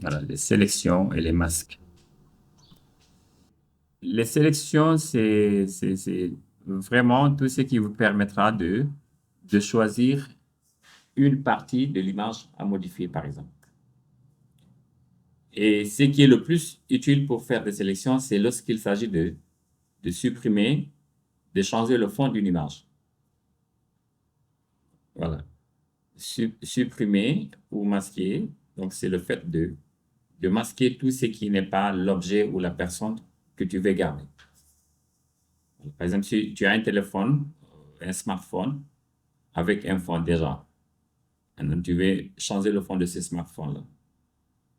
Voilà, les sélections et les masques. Les sélections, c'est vraiment tout ce qui vous permettra de choisir une partie de l'image à modifier, par exemple. Et ce qui est le plus utile pour faire des sélections, c'est lorsqu'il s'agit de supprimer, de changer le fond d'une image. Voilà. Supprimer ou masquer, donc c'est le fait de masquer tout ce qui n'est pas l'objet ou la personne que tu veux garder. Par exemple, si tu as un téléphone, un smartphone avec un fond déjà, maintenant tu veux changer le fond de ce smartphone-là.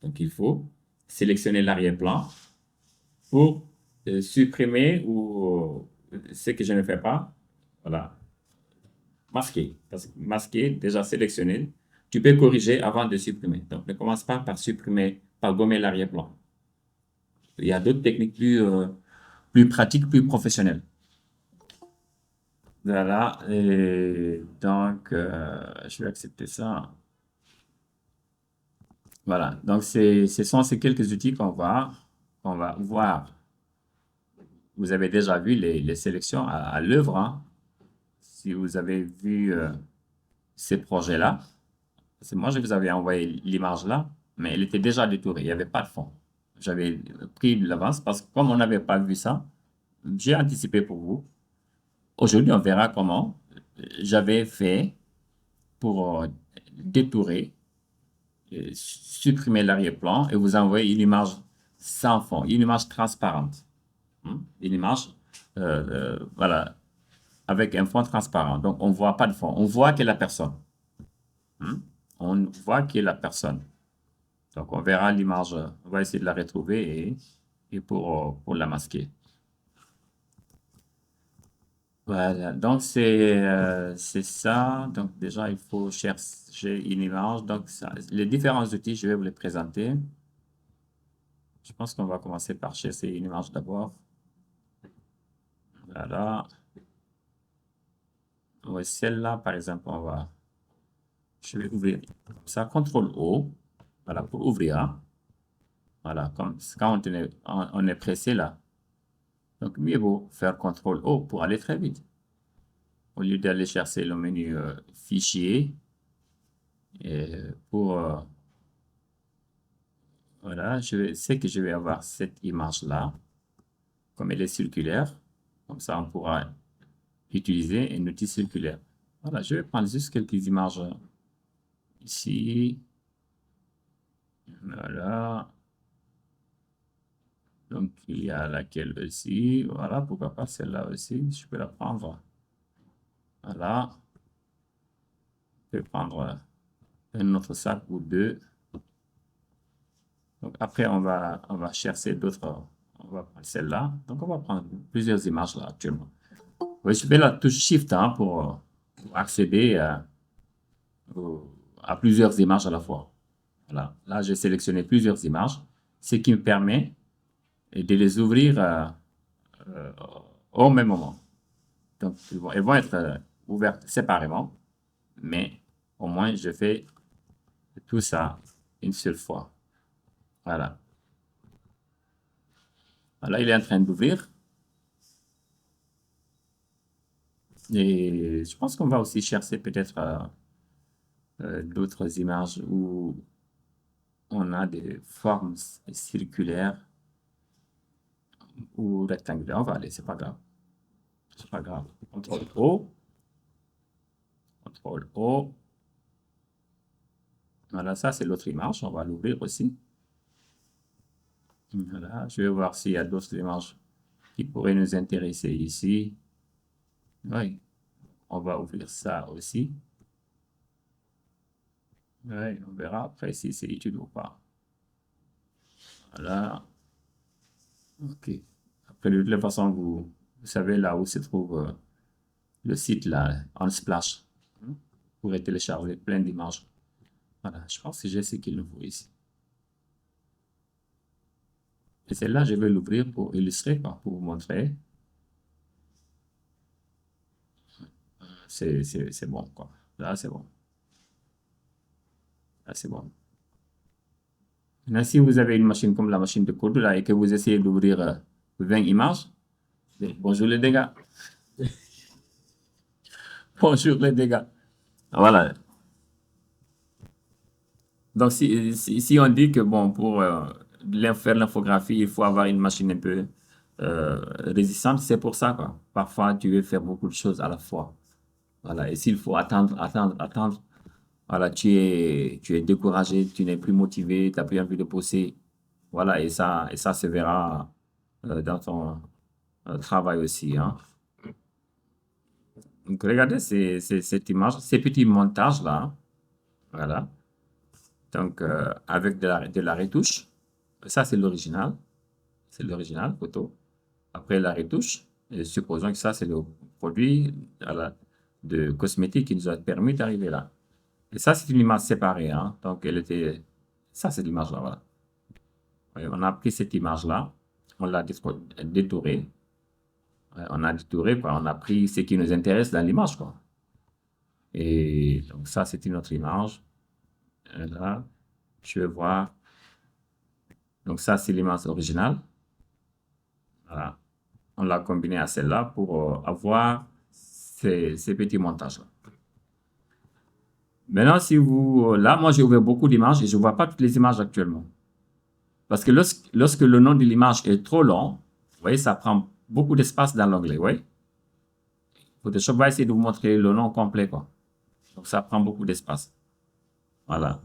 Donc il faut sélectionner l'arrière-plan pour supprimer ou ce que je ne fais pas, voilà, masquer. Parce que masquer, déjà sélectionné, tu peux corriger avant de supprimer. Donc ne commence pas par supprimer, par gommer l'arrière-plan. Il y a d'autres techniques plus pratiques, plus professionnelles. Voilà, et donc je vais accepter ça. Voilà, donc ce sont ces quelques outils qu'on va voir. Vous avez déjà vu les sélections à l'œuvre, hein. Si vous avez vu ces projets-là, parce que moi je vous avais envoyé l'image là, mais elle était déjà détourée, il n'y avait pas de fond. J'avais pris de l'avance parce que comme on n'avait pas vu ça, j'ai anticipé pour vous. Aujourd'hui, on verra comment j'avais fait pour détourer, supprimer l'arrière-plan et vous envoyer une image sans fond, une image transparente. Une image, voilà, avec un fond transparent. Donc, on ne voit pas de fond. On voit que la personne. Hein. On voit qui est la personne. Donc, on verra l'image. On va essayer de la retrouver et pour la masquer. Voilà. Donc, c'est ça. Donc, déjà, il faut chercher une image. Donc, ça, les différents outils, je vais vous les présenter. Je pense qu'on va commencer par chercher une image d'abord. Voilà. Ouais, celle-là, par exemple, je vais ouvrir ça, CTRL O, voilà, pour ouvrir. Voilà, comme quand on est pressé là. Donc, mieux vaut faire CTRL O pour aller très vite. Au lieu d'aller chercher le menu Fichier, et pour, voilà, je sais que je vais avoir cette image-là, comme elle est circulaire. Comme ça, on pourra utiliser un outil circulaire. Voilà, je vais prendre juste quelques images ici. Voilà. Donc, il y a laquelle aussi. Voilà, pourquoi pas celle-là aussi. Je peux la prendre. Voilà. Je peux prendre un autre sac ou deux. Donc, après, on va chercher d'autres. On va prendre celle-là. Donc, on va prendre plusieurs images là actuellement. Oui, je fais la touche Shift hein, pour accéder à plusieurs images à la fois. Voilà. Là, j'ai sélectionné plusieurs images, ce qui me permet de les ouvrir euh, au même moment. Donc, elles vont être ouvertes séparément, mais au moins, je fais tout ça une seule fois. Voilà. Voilà, il est en train d'ouvrir. Et je pense qu'on va aussi chercher peut-être d'autres images où on a des formes circulaires ou rectangulaires. On va aller, c'est pas grave. C'est pas grave. CTRL O, CTRL O. Voilà, ça c'est l'autre image. On va l'ouvrir aussi. Voilà, je vais voir s'il y a d'autres images qui pourraient nous intéresser ici. Oui, on va ouvrir ça aussi. Oui, on verra après si c'est utile ou pas. Voilà. OK. Après, de toute façon, vous savez là où se trouve le site là, Unsplash. Vous pourrez télécharger plein d'images. Voilà, je pense que j'ai ce qu'il nous faut ici. Et celle-là, je vais l'ouvrir pour illustrer, quoi, pour vous montrer. C'est bon, quoi. Là, c'est bon. Là, c'est bon. Maintenant, si vous avez une machine comme la machine de coudre là, et que vous essayez d'ouvrir 20 images, bonjour les dégâts. Bonjour les dégâts. Voilà. Donc, si on dit que bon, pour faire l'infographie, il faut avoir une machine un peu résistante, c'est pour ça, quoi. Parfois, tu veux faire beaucoup de choses à la fois. Voilà. Et s'il faut attendre, voilà, tu es découragé, tu n'es plus motivé, tu n'as plus envie de pousser. Voilà. Et ça se verra dans ton travail aussi, hein. Donc, regardez cette image, ces petits montages-là. Voilà. Donc, avec de la retouche. Ça, c'est l'original. C'est l'original photo. Après la retouche, et supposons que ça, c'est le produit voilà, de cosmétique qui nous a permis d'arriver là. Et ça, c'est une image séparée, hein. Donc, ça, c'est l'image là, voilà. Ouais, on a pris cette image-là, on l'a détourée. Ouais, on a détouré, quoi. On a pris ce qui nous intéresse dans l'image, quoi. Et donc, ça, c'est une autre image. Et là, je vais voir. Donc, ça, c'est l'image originale. Voilà. On l'a combiné à celle-là pour avoir ces petits montages-là. Maintenant, là, moi, j'ai ouvert beaucoup d'images et je ne vois pas toutes les images actuellement. Parce que lorsque le nom de l'image est trop long, vous voyez, ça prend beaucoup d'espace dans l'onglet, vous voyez. Photoshop va essayer de vous montrer le nom complet, quoi. Donc, ça prend beaucoup d'espace. Voilà.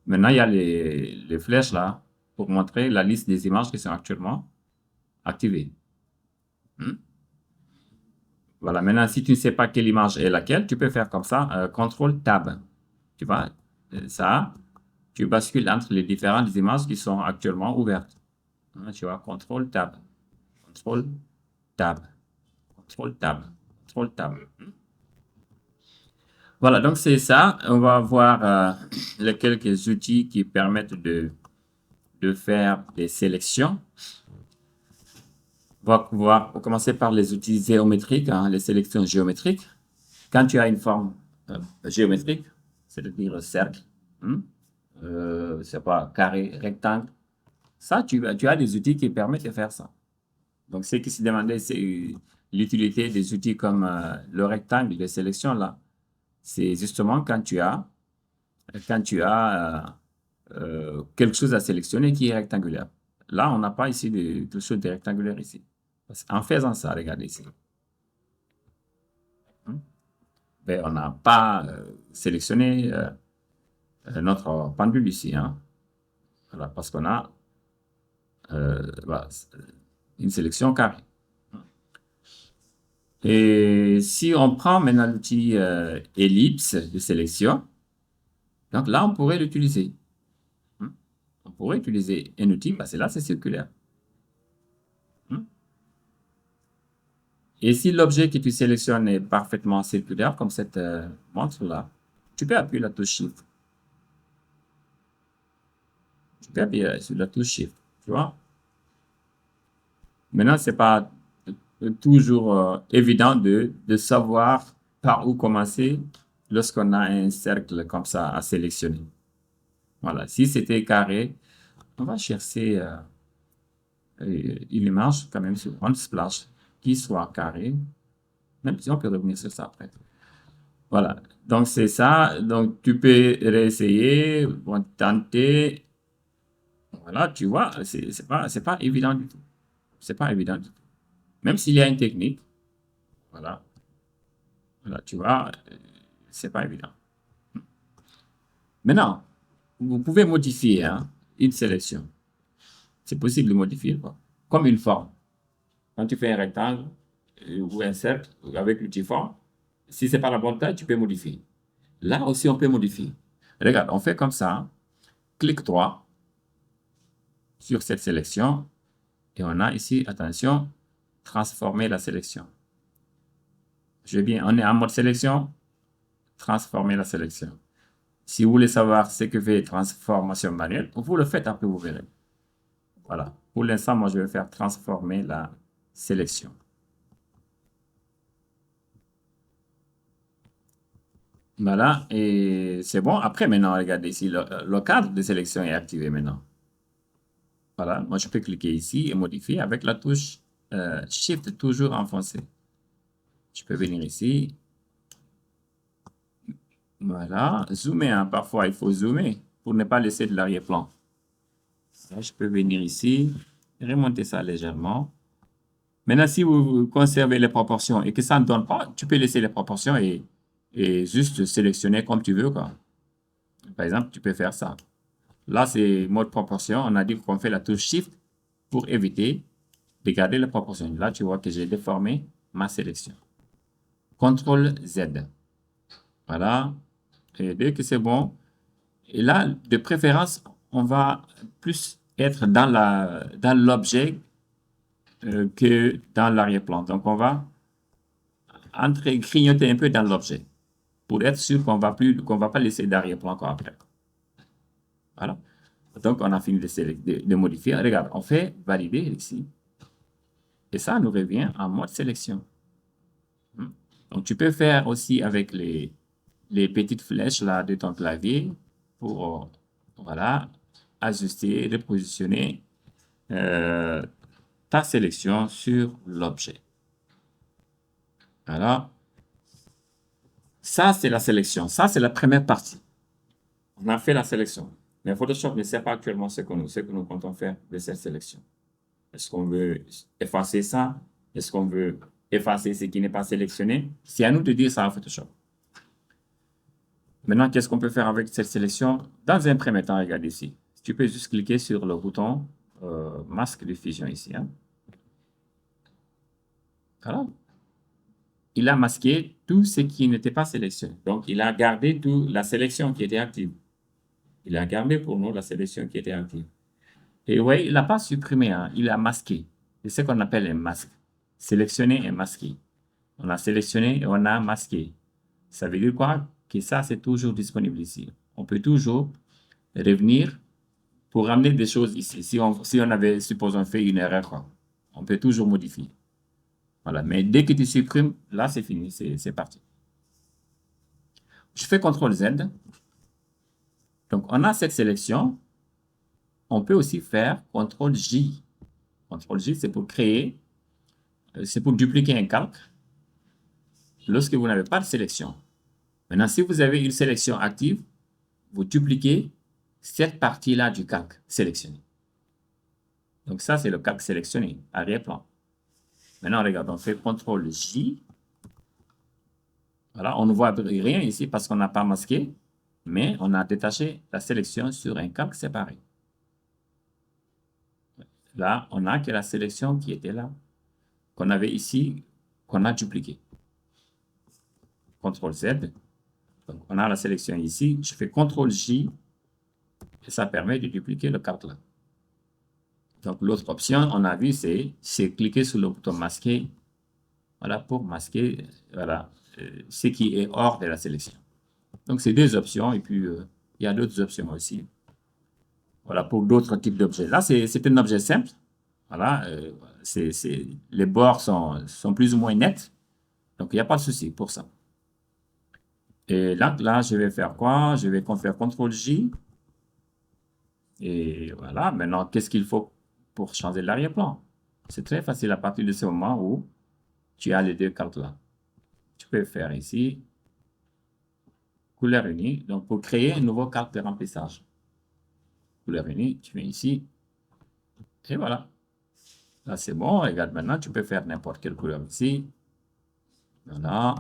Maintenant, il y a les flèches là pour montrer la liste des images qui sont actuellement activées. Voilà, maintenant, si tu ne sais pas quelle image est laquelle, tu peux faire comme ça, CTRL Tab. Tu vois, ça, tu bascules entre les différentes images qui sont actuellement ouvertes. Hein, tu vois, CTRL Tab, CTRL Tab, CTRL Tab, CTRL Tab. Voilà, donc c'est ça. On va voir les quelques outils qui permettent de faire des sélections. On va commencer par les outils géométriques, hein, les sélections géométriques. Quand tu as une forme géométrique, c'est-à-dire cercle, c'est pas carré, rectangle, ça, tu as des outils qui permettent de faire ça. Donc, ce qui se demandait, c'est l'utilité des outils comme le rectangle de sélection là. C'est justement quand tu as quelque chose à sélectionner qui est rectangulaire. Là, on n'a pas ici quelque chose de rectangulaire ici. En faisant ça, regardez ici. Ben, on n'a pas sélectionné notre pendule ici, hein. Voilà, parce qu'on a voilà, une sélection carrée. Et si on prend maintenant l'outil ellipse de sélection, donc là, on pourrait l'utiliser. On pourrait utiliser un outil parce que là, c'est circulaire. Et si l'objet que tu sélectionnes est parfaitement circulaire, comme cette montre-là, tu peux appuyer la touche Shift. Tu peux appuyer sur la touche Shift, tu vois. Maintenant, ce n'est pas toujours évident de savoir par où commencer lorsqu'on a un cercle comme ça à sélectionner. Voilà, si c'était carré, on va chercher une image quand même sur Unsplash qui soit carré, même si on peut revenir sur ça après. Voilà, donc c'est ça. Donc tu peux réessayer, tenter. Voilà, tu vois, c'est pas évident du tout. C'est pas évident du tout. Même s'il y a une technique, voilà, voilà, tu vois, c'est pas évident. Maintenant, vous pouvez modifier hein, une sélection. C'est possible de modifier, quoi. Comme une forme. Quand tu fais un rectangle ou un cercle avec l'outil forme, si c'est pas la bonne taille, tu peux modifier. Là aussi, on peut modifier. Regarde, on fait comme ça. Clic droit sur cette sélection et on a ici, attention, transformer la sélection. On est en mode sélection, transformer la sélection. Si vous voulez savoir ce que fait transformation manuelle, vous le faites, après vous verrez. Voilà. Pour l'instant, moi, je vais faire transformer la sélection. Voilà, et c'est bon. Après, maintenant, regardez ici, le cadre de sélection est activé maintenant. Voilà, moi je peux cliquer ici et modifier avec la touche Shift toujours enfoncée. Je peux venir ici. Voilà, zoomer, hein. Parfois il faut zoomer pour ne pas laisser de l'arrière-plan. Là, je peux venir ici, remonter ça légèrement. Maintenant, si vous conservez les proportions et que ça ne donne pas, tu peux laisser les proportions et juste sélectionner comme tu veux, quoi. Par exemple, tu peux faire ça. Là, c'est mode proportion. On a dit qu'on fait la touche Shift pour éviter de garder les proportions. Là, tu vois que j'ai déformé ma sélection. CTRL Z. Voilà. Et dès que c'est bon, et là, de préférence, on va plus être dans l'objet que dans l'arrière-plan. Donc, on va grignoter un peu dans l'objet pour être sûr qu'on va pas laisser d'arrière-plan après. Voilà. Donc, on a fini de modifier. Regarde, on fait valider ici. Et ça nous revient en mode sélection. Donc, tu peux faire aussi avec les petites flèches là de ton clavier pour voilà, ajuster, repositionner ta sélection sur l'objet. Alors, ça c'est la sélection. Ça c'est la première partie. On a fait la sélection. Mais Photoshop ne sait pas actuellement ce que nous comptons faire de cette sélection. Est-ce qu'on veut effacer ça? Est-ce qu'on veut effacer ce qui n'est pas sélectionné? C'est à nous de dire ça en Photoshop. Maintenant, qu'est-ce qu'on peut faire avec cette sélection? Dans un premier temps, regarde ici. Tu peux juste cliquer sur le bouton masque de fusion ici. Hein. Voilà. Il a masqué tout ce qui n'était pas sélectionné. Donc, il a gardé toute la sélection qui était active. Il a gardé pour nous la sélection qui était active. Et oui, il n'a pas supprimé, hein, il a masqué. C'est ce qu'on appelle un masque. Sélectionner et masquer. On a sélectionné et on a masqué. Ça veut dire quoi? Que ça, c'est toujours disponible ici. On peut toujours revenir pour ramener des choses ici. Si on avait, supposons, fait une erreur, quoi, on peut toujours modifier. Voilà. Mais dès que tu supprimes, là, c'est fini, c'est parti. Je fais CTRL Z. Donc, on a cette sélection. On peut aussi faire CTRL J. CTRL J, c'est pour créer, c'est pour dupliquer un calque lorsque vous n'avez pas de sélection. Maintenant, si vous avez une sélection active, vous dupliquez cette partie-là du calque sélectionné. Donc, ça, c'est le calque sélectionné, arrière-plan. Maintenant, regarde, on fait CTRL J. Voilà, on ne voit rien ici parce qu'on n'a pas masqué, mais on a détaché la sélection sur un calque séparé. Là, on n'a que la sélection qui était là, qu'on avait ici, qu'on a dupliqué. CTRL Z. Donc, on a la sélection ici. Je fais CTRL J et ça permet de dupliquer le calque là. Donc, l'autre option, on a vu, c'est cliquer sur le bouton masquer. Voilà, pour masquer voilà, ce qui est hors de la sélection. Donc, c'est deux options. Et puis, il y a d'autres options aussi. Voilà, pour d'autres types d'objets. Là, c'est un objet simple. Voilà, les bords sont plus ou moins nets. Donc, il n'y a pas de souci pour ça. Et là, je vais faire quoi? Je vais faire CTRL J. Et voilà, maintenant, qu'est-ce qu'il faut pour changer l'arrière-plan? C'est très facile à partir de ce moment où tu as les deux cartes là. Tu peux faire ici, couleur unie. Donc, pour créer une nouvelle carte de remplissage. Couleur unie, tu viens ici. Et voilà. Là, c'est bon. Regarde maintenant, tu peux faire n'importe quelle couleur ici. Voilà.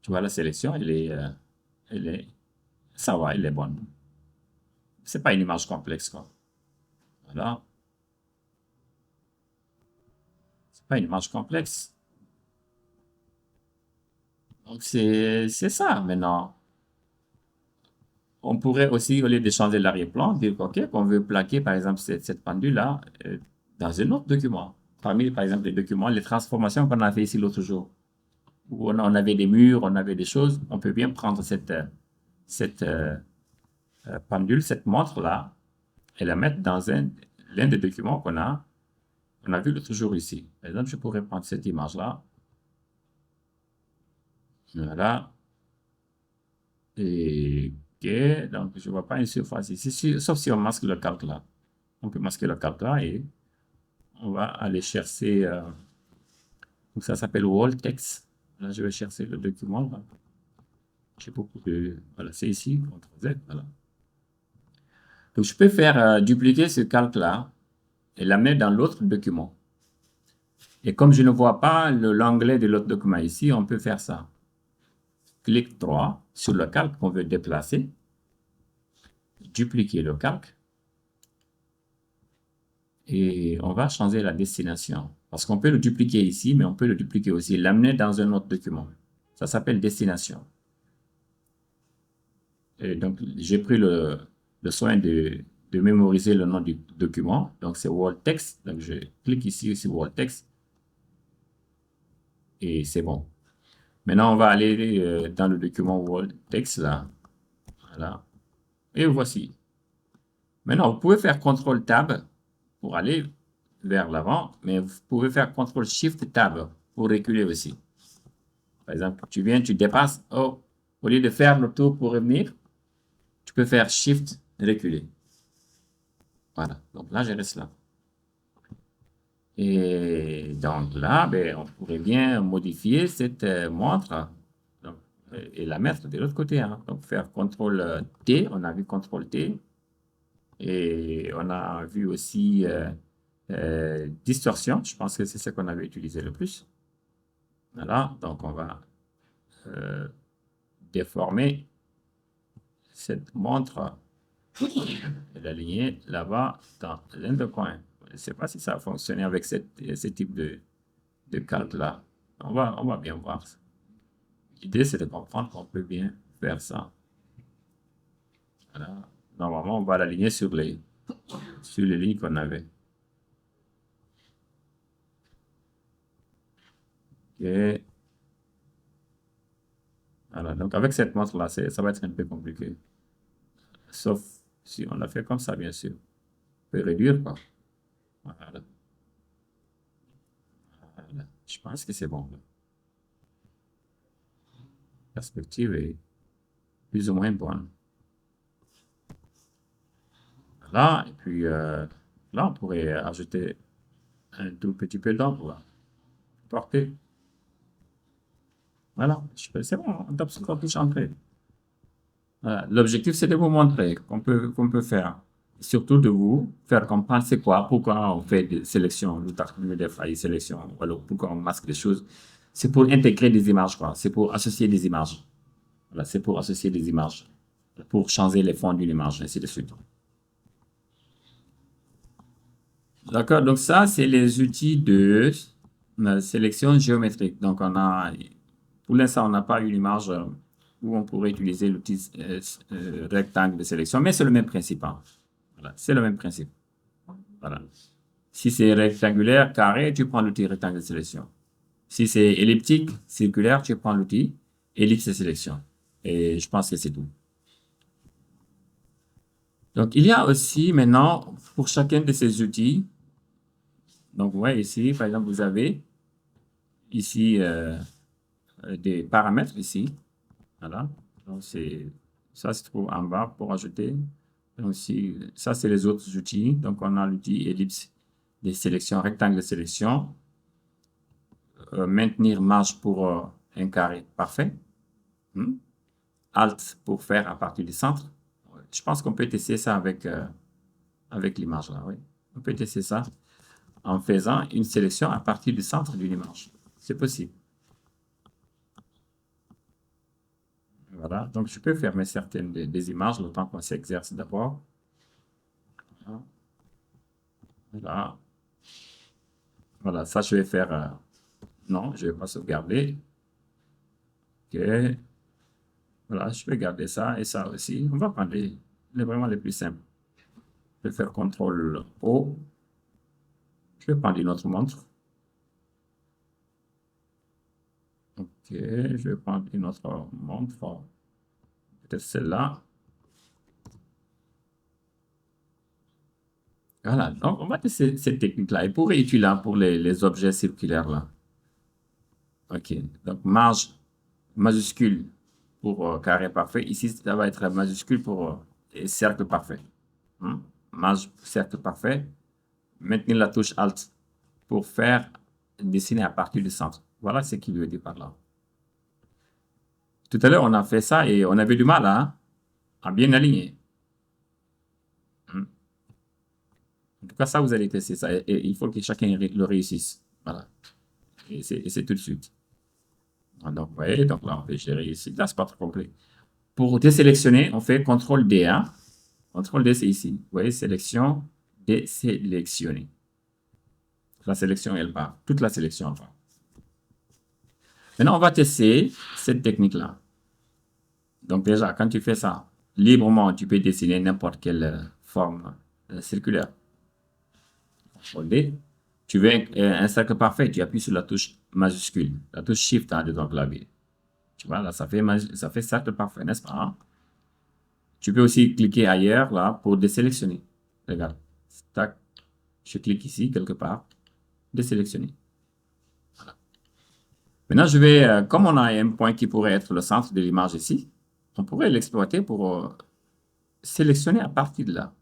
Tu vois la sélection, ça va, elle est bonne. C'est pas une image complexe, quoi. Voilà. C'est pas une image complexe. Donc, c'est ça, maintenant. On pourrait aussi, au lieu de changer l'arrière-plan, dire OK, qu'on veut plaquer, par exemple, cette pendule-là dans un autre document. Parmi, par exemple, les documents, les transformations qu'on a fait ici l'autre jour, où on avait des murs, on avait des choses, on peut bien prendre cette pendule, cette montre-là, et la mettre dans l'un des documents qu'on a vu l'autre jour ici. Par exemple, je pourrais prendre cette image-là. Voilà. Et OK, donc je ne vois pas une surface ici, sauf si on masque le calque là. On peut masquer le calque là et on va aller chercher, donc ça s'appelle Wall Text. Là, je vais chercher le document. Là. J'ai beaucoup de, voilà, c'est ici, CTRL Z, voilà. Donc je peux faire dupliquer ce calque là et l'amener dans l'autre document. Et comme je ne vois pas l'onglet de l'autre document ici, on peut faire ça. Clic droit sur le calque qu'on veut déplacer, dupliquer le calque, et on va changer la destination. Parce qu'on peut le dupliquer ici, mais on peut le dupliquer aussi, l'amener dans un autre document. Ça s'appelle destination. Et donc, j'ai pris le soin de mémoriser le nom du document. Donc, c'est Wall Text. Donc, je clique ici sur Wall Text. Et c'est bon. Maintenant, on va aller dans le document Wall Text, là. Voilà. Et voici. Maintenant, vous pouvez faire CTRL-TAB pour aller vers l'avant, mais vous pouvez faire CTRL-SHIFT-TAB pour reculer aussi. Par exemple, tu viens, tu dépasses. Oh, au lieu de faire le tour pour revenir, tu peux faire Shift, reculer. Voilà. Donc là, je reste là. Et donc là, ben, on pourrait bien modifier cette montre donc, et la mettre de l'autre côté. Hein. Donc faire CTRL-T, on a vu CTRL-T. Et on a vu aussi distorsion. Je pense que c'est ce qu'on avait utilisé le plus. Voilà. Donc on va déformer cette montre et l'aligner là-bas dans l'un des coins. Je ne sais pas si ça a fonctionné avec ce type de calque-là. On va bien voir. L'idée, c'est de comprendre qu'on peut bien faire ça. Voilà. Normalement, on va l'aligner sur les lignes qu'on avait. OK. Voilà. Donc, avec cette montre-là, ça va être un peu compliqué. Sauf si on l'a fait comme ça, bien sûr. On peut réduire, quoi. Voilà. Voilà. Je pense que c'est bon. La perspective est plus ou moins bonne. Là, et puis là, on pourrait ajouter un tout petit peu d'ombre. Porter. Voilà, c'est bon, on tape sur la touche entrée. Voilà. L'objectif, c'est de vous montrer qu'on peut faire. Surtout de vous faire comprendre c'est quoi, pourquoi on fait des sélections, des failles sélection, voilà, pourquoi on masque des choses. C'est pour intégrer des images, quoi. C'est pour associer des images. Voilà, c'est pour associer des images. Pour changer les fonds d'une image, ainsi de suite. D'accord, donc ça, c'est les outils de sélection géométrique. Donc, pour l'instant, on n'a pas une image où on pourrait utiliser l'outil rectangle de sélection, mais c'est le même principe. Hein. Voilà, c'est le même principe. Voilà. Si c'est rectangulaire, carré, tu prends l'outil rectangle de sélection. Si c'est elliptique, circulaire, tu prends l'outil ellipse de sélection. Et je pense que c'est tout. Donc, il y a aussi maintenant, pour chacun de ces outils, donc, vous voyez ici, par exemple, vous avez ici des paramètres ici. Voilà. Donc, ça se trouve en bas pour ajouter. Donc, ça, c'est les autres outils. Donc, on a l'outil ellipse de sélection, rectangle de sélection. Maintenir marge pour un carré parfait. Alt pour faire à partir du centre. Je pense qu'on peut tester ça avec l'image là, oui. On peut tester ça en faisant une sélection à partir du centre d'une image. C'est possible. Voilà, donc je peux fermer certaines des images le temps qu'on s'exerce d'abord. Voilà. Voilà, ça je vais faire. Non, je ne vais pas sauvegarder. OK. Voilà, je vais garder ça et ça aussi. On va prendre vraiment les plus simples. Je vais faire CTRL-O. Je vais prendre une autre montre. OK, je vais prendre une autre montre. Peut-être celle-là. Voilà, donc on va tester cette technique-là. Et pour utiliser pour les objets circulaires là. OK, donc marge majuscule pour carré parfait. Ici, ça va être majuscule pour cercle parfait. Cercle parfait. Maintenir la touche Alt pour faire dessiner à partir du centre. Voilà ce qu'il veut dire par là. Tout à l'heure, on a fait ça et on avait du mal à bien aligner. En tout cas, ça, vous allez tester ça. Et il faut que chacun le réussisse. Voilà. Et c'est tout de suite. Donc, vous voyez, donc là, on fait j'ai réussi. Là, c'est pas trop complet. Pour désélectionner, on fait CTRL-D. CTRL-D, c'est ici. Vous voyez, sélection, désélectionner. La sélection, elle part. Toute la sélection, elle part. Maintenant, on va tester cette technique-là. Donc, déjà, quand tu fais ça, librement, tu peux dessiner n'importe quelle forme circulaire. CTRL-D. Tu veux un cercle parfait, tu appuies sur la touche majuscule, la touche Shift de ton clavier. Tu vois, là, ça fait cercle parfait, n'est-ce pas? Tu peux aussi cliquer ailleurs, là, pour désélectionner. Regarde. Tac. Je clique ici, quelque part. Désélectionner. Voilà. Maintenant, je vais, comme on a un point qui pourrait être le centre de l'image ici, on pourrait l'exploiter pour sélectionner à partir de là.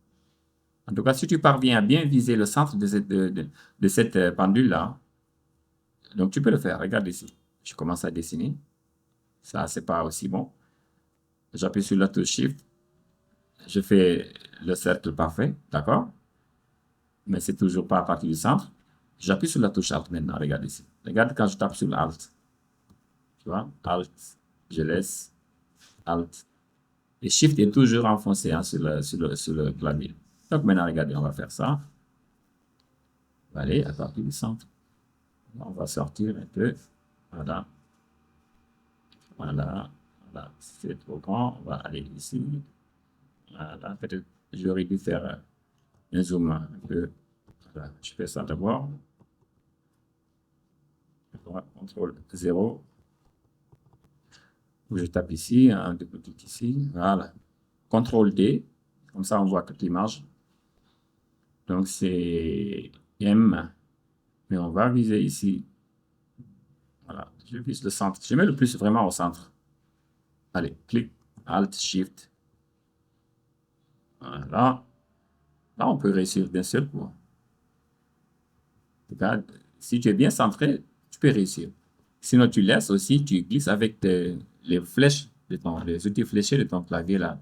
En tout cas, si tu parviens à bien viser le centre de cette pendule-là, donc tu peux le faire. Regarde ici. Je commence à dessiner. Ça, c'est pas aussi bon. J'appuie sur la touche Shift. Je fais le cercle parfait, d'accord? Mais c'est toujours pas à partir du centre. J'appuie sur la touche Alt maintenant, regarde ici. Regarde quand je tape sur Alt. Tu vois? Alt, je laisse, Alt. Et Shift est toujours enfoncé sur le clavier. Donc maintenant, regardez, on va faire ça. On va aller à partir du centre. On va sortir un peu. Voilà. Voilà. Voilà. C'est trop grand. On va aller ici. Voilà. Peut-être j'aurais dû faire un zoom un peu. Voilà. Je fais ça d'abord. CTRL 0. Je tape ici, un deux petit ici. Voilà. CTRL D. Comme ça, on voit toute l'image. Donc, c'est M. Mais on va viser ici. Voilà. Je vise le centre. Je mets le plus vraiment au centre. Allez, clic, Alt, Shift. Voilà. Là, on peut réussir d'un seul coup. Regarde, si tu es bien centré, tu peux réussir. Sinon, tu laisses aussi, tu glisses avec les flèches, les outils fléchés de ton clavier là.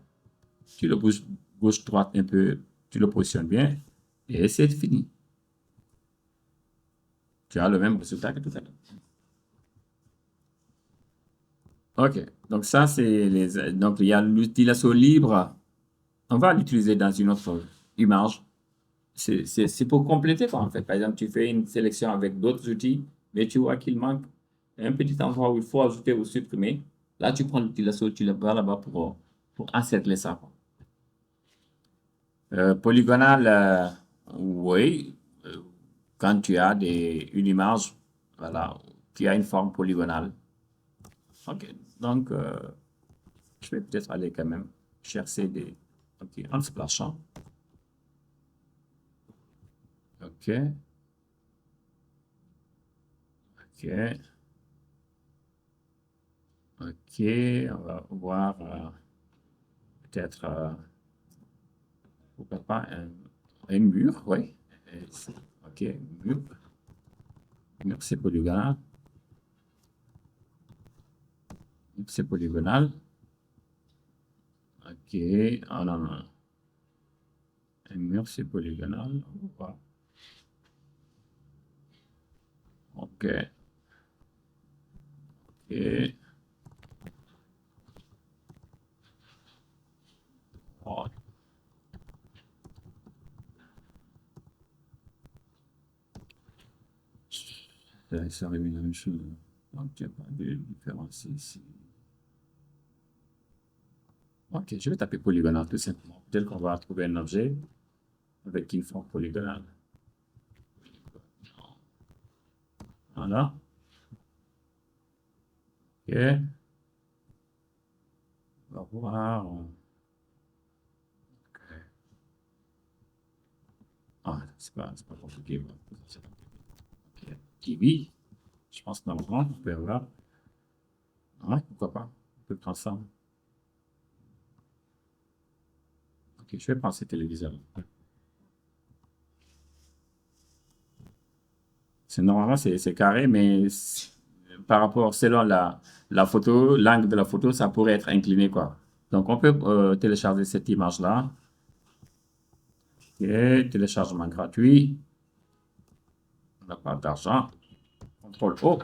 Tu le bouges gauche-droite un peu, tu le positionnes bien, et c'est fini. Tu as le même résultat que tout à l'heure. OK. Donc, ça, c'est les. Donc, il y a l'utilisation libre. On va l'utiliser dans une autre image. C'est pour compléter, quoi, en fait. Par exemple, tu fais une sélection avec d'autres outils, mais tu vois qu'il manque un petit endroit où il faut ajouter ou supprimer. Là, tu prends l'utilisation, tu le vas là-bas pour encercler ça, quoi. Polygonal, oui. Quand tu as une image, voilà, qui a une forme polygonale. OK. Donc, je vais peut-être aller quand même chercher des. OK, en splashant. OK. OK. OK. On va voir peut-être, pourquoi pas, un mur, oui. OK, mur. Mur, c'est polygonal. Mur, c'est polygonal. OK. Oh non, non. Un mur, c'est polygonal. On va voir. OK. OK. Oh. Ça arrive la même chose. Donc, il n'y a pas de différence ici. OK, je vais taper polygonal tout simplement. Peut-être qu'on va trouver un objet avec une forme polygonale. Voilà. OK. On va voir. OK. Ah, c'est pas compliqué. OK. Kiwi. Je pense que normalement, on peut voir. Ouais, pourquoi pas. peux prendre ça. Ok, je vais prendre ce téléviseur. Normalement, c'est carré, mais par rapport, selon la photo, l'angle de la photo, ça pourrait être incliné, quoi. Donc, on peut télécharger cette image-là. Ok, téléchargement gratuit. On n'a pas d'argent. CTRL O.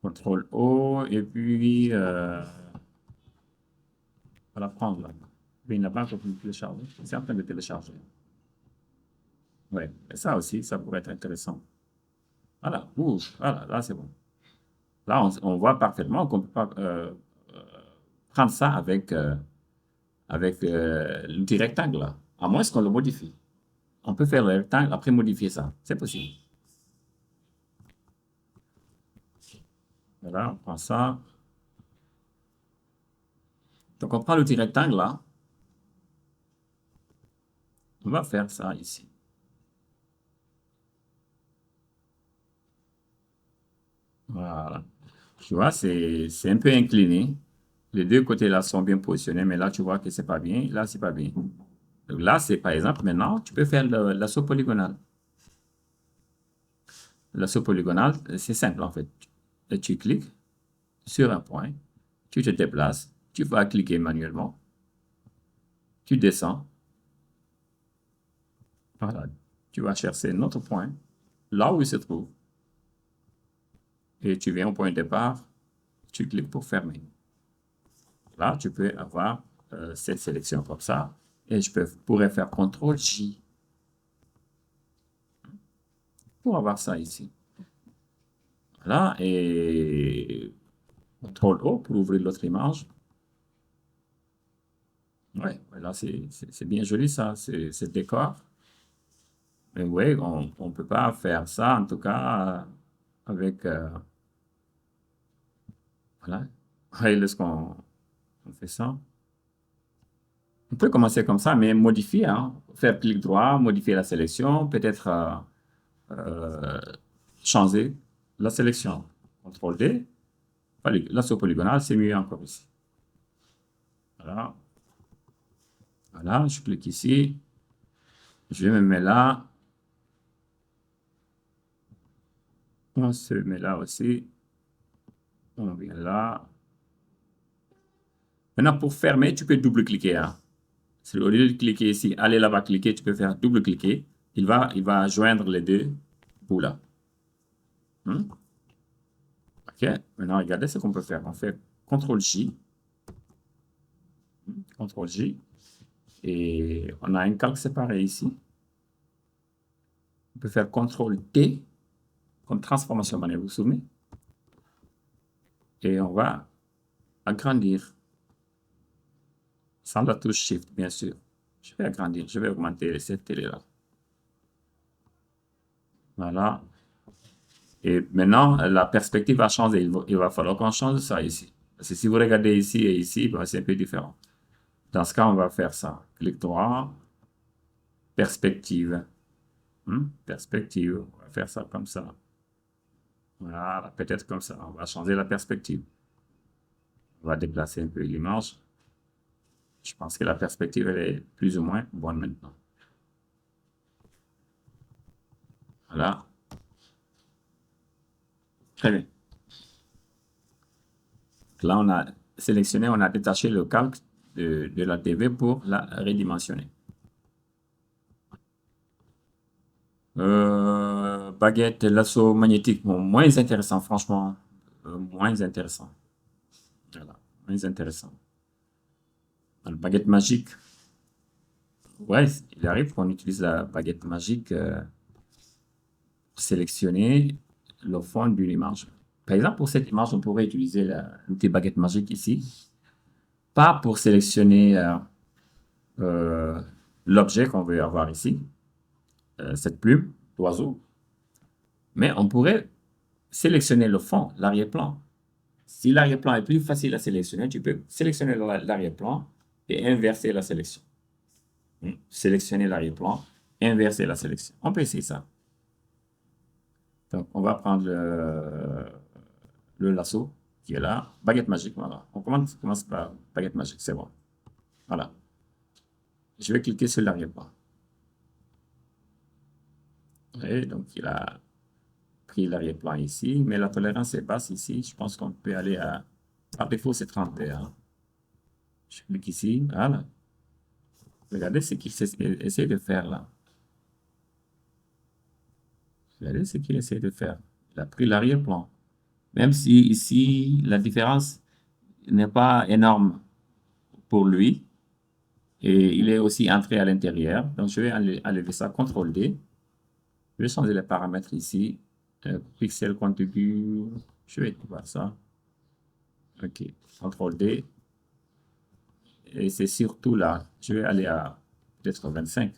CTRL O. Et puis, on va la prendre là. Mais il n'a pas encore téléchargé. C'est en train de télécharger. Ouais, et ça aussi, ça pourrait être intéressant. Voilà, ouh, voilà, là c'est bon. Là, on voit parfaitement qu'on peut pas prendre ça avec le petit rectangle là, à moins qu'on le modifie. On peut faire le rectangle, après modifier ça. C'est possible. Voilà, on prend ça. Donc, on prend le petit rectangle là. On va faire ça ici. Voilà. Tu vois, c'est un peu incliné. Les deux côtés là sont bien positionnés, mais là, tu vois que c'est pas bien. Là, c'est pas bien. Donc là, c'est par exemple, maintenant, tu peux faire l'assaut polygonal. L'assaut polygonal, c'est simple en fait. Et tu cliques sur un point, tu te déplaces, tu vas cliquer manuellement, tu descends, voilà, tu vas chercher un autre point, là où il se trouve, et tu viens au point de départ, tu cliques pour fermer. Là, tu peux avoir cette sélection comme ça, et pourrais faire CTRL-J pour avoir ça ici. Voilà, et CTRL-O pour ouvrir l'autre image. Ouais, là, c'est bien joli ça, c'est le décor. Mais oui, on ne peut pas faire ça, en tout cas, avec... voilà. Ouais, lorsqu'on on fait ça. On peut commencer comme ça, mais modifier, hein. Faire clic droit, modifier la sélection, peut-être euh, changer la sélection. CTRL D. L'assaut polygonal, c'est mieux encore ici. Voilà. Voilà, je clique ici. Je me mets là. On se met là aussi. On vient là. Maintenant, pour fermer, tu peux double-cliquer, hein. Au lieu de cliquer ici, aller là-bas, cliquer, tu peux faire double-cliquer. Il va joindre les deux bouts là. OK. Maintenant, regardez ce qu'on peut faire. On fait CTRL-J. CTRL-J. Et on a un calque séparé ici. On peut faire CTRL-T comme transformation manuelle, vous vous souvenez? Et on va agrandir. Sans la touche Shift, bien sûr. Je vais agrandir, je vais augmenter cette télé-là. Voilà. Et maintenant, la perspective va changer. Il va falloir qu'on change ça ici. Parce que si vous regardez ici et ici, ben, c'est un peu différent. Dans ce cas, on va faire ça. Clic droit, perspective. Perspective, on va faire ça comme ça. Voilà, peut-être comme ça. On va changer la perspective. On va déplacer un peu l'image. Je pense que la perspective, elle est plus ou moins bonne maintenant. Voilà. Très bien. Là, on a sélectionné, on a détaché le calque de la TV pour la redimensionner. Baguette, lasso magnétique, bon, moins intéressant, franchement. Moins intéressant. Voilà, moins intéressant. La baguette magique. Ouais, il arrive qu'on utilise la baguette magique pour sélectionner le fond d'une image. Par exemple, pour cette image, on pourrait utiliser l'outil baguette magique ici. Pas pour sélectionner euh, l'objet qu'on veut avoir ici, cette plume d'oiseau, mais on pourrait sélectionner le fond, l'arrière-plan. Si l'arrière-plan est plus facile à sélectionner, tu peux sélectionner l'arrière-plan et inverser la sélection. Sélectionner l'arrière-plan, inverser la sélection. On peut essayer ça. Donc, on va prendre le lasso. qui est là. Baguette magique, voilà. On commence par baguette magique, c'est bon. Voilà. Je vais cliquer sur l'arrière-plan. Et donc, il a pris l'arrière-plan ici, mais la tolérance est basse ici. Je pense qu'on peut aller à... Par défaut, c'est 31. Je clique ici, voilà. Regardez ce qu'il essaie de faire là. Regardez ce qu'il essaie de faire. Il a pris l'arrière-plan. Même si ici, la différence n'est pas énorme pour lui. Et il est aussi entré à l'intérieur. Donc, je vais enlever ça, CTRL D. Je vais changer les paramètres ici. Pixel contigu. Je vais voir ça. OK. CTRL D. Et c'est surtout là. Je vais aller à peut-être 25.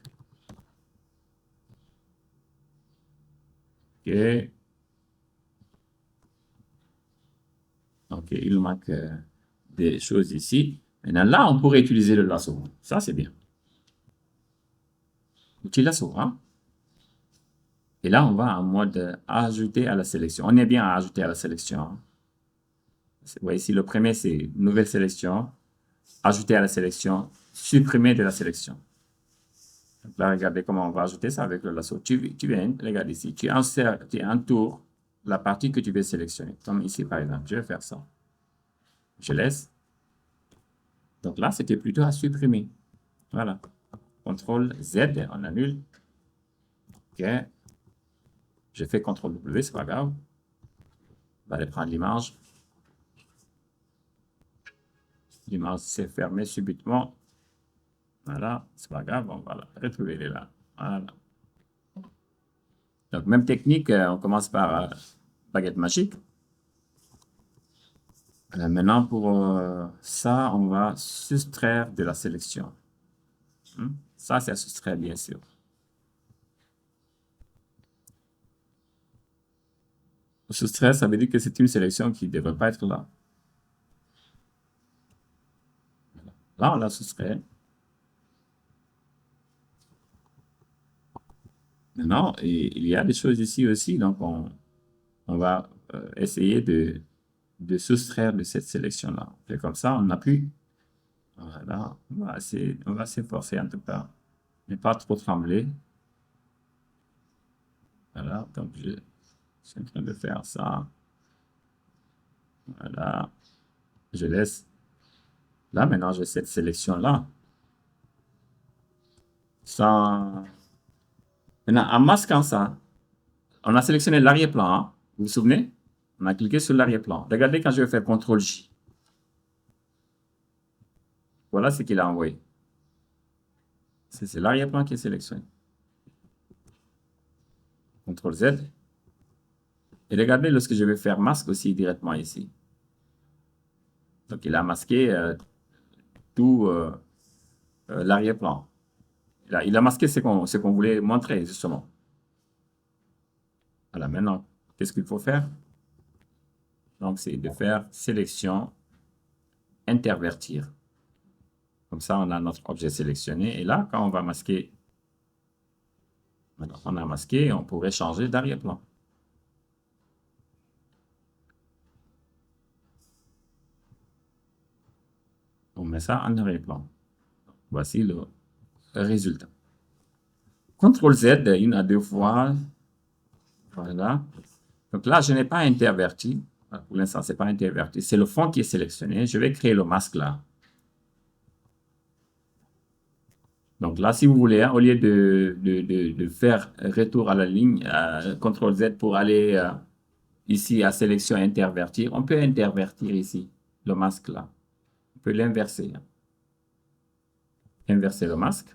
OK. OK. Il manque des choses ici. Maintenant, là, on pourrait utiliser le lasso. Ça, c'est bien. Outil lasso, hein? Et là, on va en mode ajouter à la sélection. On est bien à ajouter à la sélection. Vous voyez ici, le premier, c'est nouvelle sélection, ajouter à la sélection, supprimer de la sélection. Donc là, regardez comment on va ajouter ça avec le lasso. Tu viens, regarde ici, tu entoures la partie que tu veux sélectionner. Comme ici, par exemple, je vais faire ça. Je laisse. Donc là, c'était plutôt à supprimer. Voilà. CTRL Z, on annule. OK. Je fais CTRL W, c'est pas grave. On va aller prendre l'image. L'image s'est fermée subitement. Voilà, c'est pas grave, on va la retrouver là. Voilà. Donc, même technique, on commence par baguette magique. Maintenant, pour ça, on va soustraire de la sélection. Ça, c'est à soustraire, bien sûr. Soustraire, ça veut dire que c'est une sélection qui ne devrait pas être là. Là, on la soustrait. Maintenant, il y a des choses ici aussi, donc on va essayer de soustraire de cette sélection-là. Et comme ça, on n'a plus. Voilà, on va s'efforcer en tout cas. Ne pas trop trembler. Voilà, donc je suis en train de faire ça. Voilà, je laisse. Là, maintenant, j'ai cette sélection-là. Sans... Maintenant, en masquant ça, on a sélectionné l'arrière-plan. Hein. Vous vous souvenez? On a cliqué sur l'arrière-plan. Regardez quand je vais faire CTRL-J. Voilà ce qu'il a envoyé. C'est l'arrière-plan qui est sélectionné. CTRL-Z. Et regardez lorsque je vais faire masque aussi directement ici. Donc, il a masqué tout l'arrière-plan. Il a masqué ce qu'on voulait montrer, justement. Voilà, maintenant, qu'est-ce qu'il faut faire? Donc, c'est de faire sélection, intervertir. Comme ça, on a notre objet sélectionné. Et là, quand on va masquer, maintenant, on a masqué, on pourrait changer d'arrière-plan. On met ça en arrière-plan. Voici le résultat. CTRL-Z, une à deux fois. Voilà. Donc là, je n'ai pas interverti. Pour l'instant, ce n'est pas interverti. C'est le fond qui est sélectionné. Je vais créer le masque là. Donc là, si vous voulez, hein, au lieu de faire retour à la ligne, CTRL-Z pour aller ici à sélection intervertir, on peut intervertir ici le masque là. On peut l'inverser. Hein. Inverser le masque.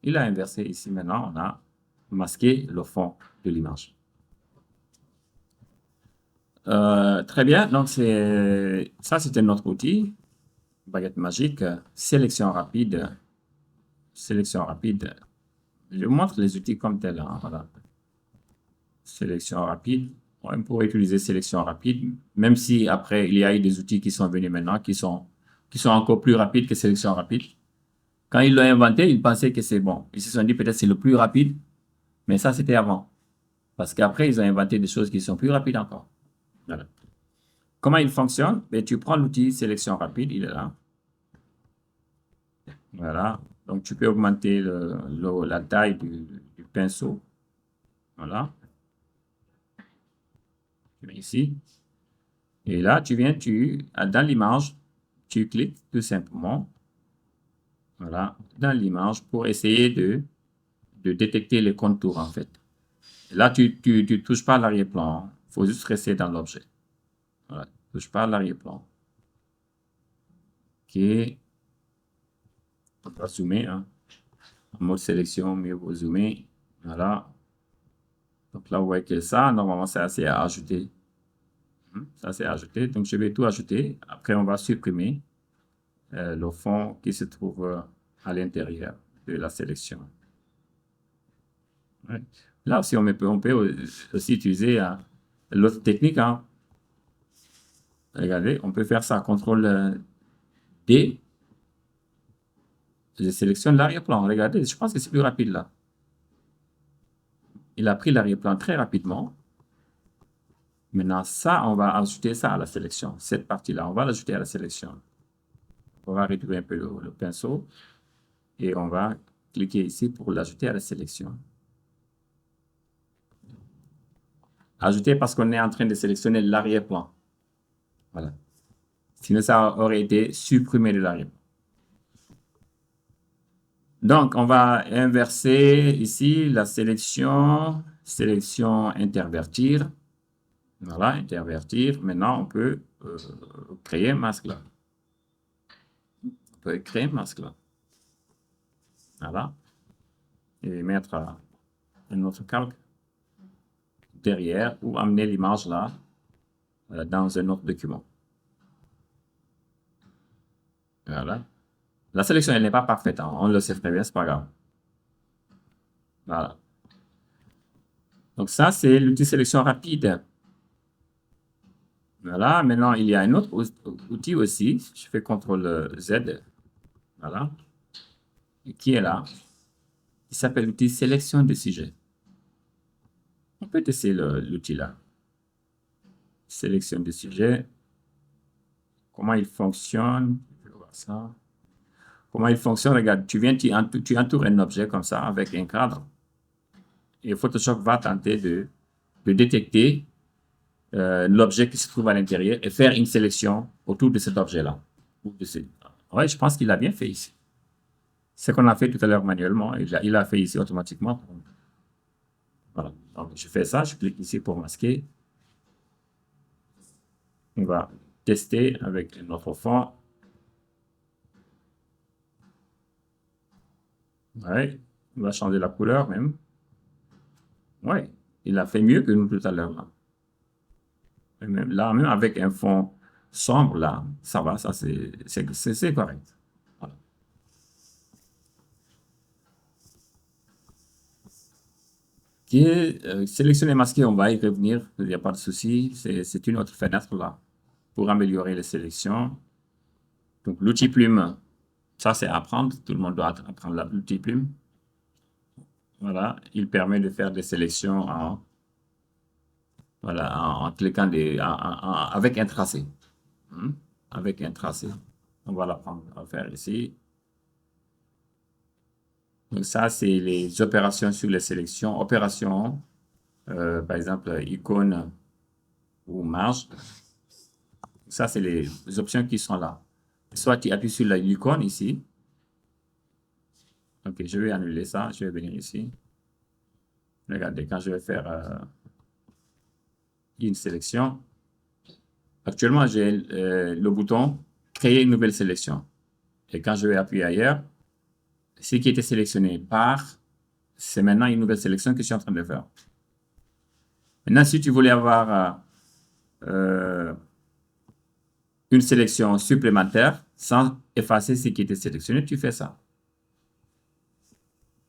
Il a inversé ici. Maintenant, on a masqué le fond de l'image. Très bien. Donc, ça, c'était notre outil. Baguette magique. Sélection rapide. Sélection rapide. Je vous montre les outils comme tel. Hein, voilà. Sélection rapide. On pourrait utiliser sélection rapide, même si après, il y a eu des outils qui sont venus maintenant, qui sont encore plus rapides que sélection rapide. Quand ils l'ont inventé, ils pensaient que c'est bon. Ils se sont dit peut-être c'est le plus rapide, mais ça, c'était avant. Parce qu'après, ils ont inventé des choses qui sont plus rapides encore. Voilà. comment il fonctionne? Ben, tu prends l'outil sélection rapide, il est là. Voilà. Donc, tu peux augmenter la taille du pinceau. Voilà. Tu mets ici. Et là, dans l'image, tu cliques tout simplement. Voilà. Dans l'image pour essayer de détecter les contours, en fait. Là, tu ne touches pas l'arrière-plan. Il faut juste rester dans l'objet. Voilà. Tu ne touches pas l'arrière-plan. OK. On va zoomer. Hein. En mode sélection, mieux vous zoomer. Voilà. Donc là, vous voyez que ça, normalement, c'est assez à ajouter. Ça, c'est ajouté. Donc, je vais tout ajouter. Après, on va supprimer le fond qui se trouve à l'intérieur de la sélection. Ouais. Là aussi, on peut aussi utiliser l'autre technique. Hein. Regardez, on peut faire ça. CTRL D. Je sélectionne l'arrière-plan. Regardez, je pense que c'est plus rapide là. Il a pris l'arrière-plan très rapidement. Maintenant, ça, on va ajouter ça à la sélection. Cette partie-là, on va l'ajouter à la sélection. On va réduire un peu le pinceau et on va cliquer ici pour l'ajouter à la sélection. Ajouter parce qu'on est en train de sélectionner l'arrière-plan. Voilà. Sinon, ça aurait été supprimé de l'arrière-plan. Donc, on va inverser ici la sélection intervertir. Voilà, intervertir. Maintenant, on peut créer un masque là. On peut créer un masque là. Voilà. Et mettre un autre calque derrière ou amener l'image là dans un autre document. Voilà. La sélection, elle n'est pas parfaite. Hein. On le sait très bien, c'est pas grave. Voilà. Donc ça, c'est l'outil sélection rapide. Voilà. Maintenant, il y a un autre outil aussi. Je fais CTRL Z. Voilà. Qui est là. Il s'appelle l'outil sélection de sujet. On peut tester l'outil là. Sélection de sujet. Comment il fonctionne. Je vais voir ça. Comment il fonctionne, regarde, tu entoures un objet comme ça avec un cadre et Photoshop va tenter de détecter l'objet qui se trouve à l'intérieur et faire une sélection autour de cet objet-là. Oui, je pense qu'il a bien fait ici. Ce qu'on a fait tout à l'heure manuellement, il a fait ici automatiquement. Voilà, donc je fais ça, je clique ici pour masquer. On va tester avec notre fond. Ouais, on va changer la couleur même. Oui, il a fait mieux que nous tout à l'heure là. Même avec un fond sombre là, ça va, ça c'est correct. Voilà. Sélectionner masquer, on va y revenir, il n'y a pas de souci. C'est une autre fenêtre là pour améliorer les sélections. Donc l'outil plume, ça c'est apprendre, tout le monde doit apprendre l'outil plume. Voilà, il permet de faire des sélections en cliquant avec un tracé. Avec un tracé. On va l'apprendre à faire ici. Donc ça, c'est les opérations sur les sélections. Opérations, par exemple, icône ou marge. Ça, c'est les options qui sont là. Soit tu appuies sur l'icône ici. Ok, je vais annuler ça. Je vais venir ici. Regardez, quand je vais faire une sélection, actuellement, j'ai le bouton créer une nouvelle sélection. Et quand je vais appuyer ailleurs, ce qui était sélectionné c'est maintenant une nouvelle sélection que je suis en train de faire. Maintenant, si tu voulais avoir une sélection supplémentaire sans effacer ce qui était sélectionné, tu fais ça.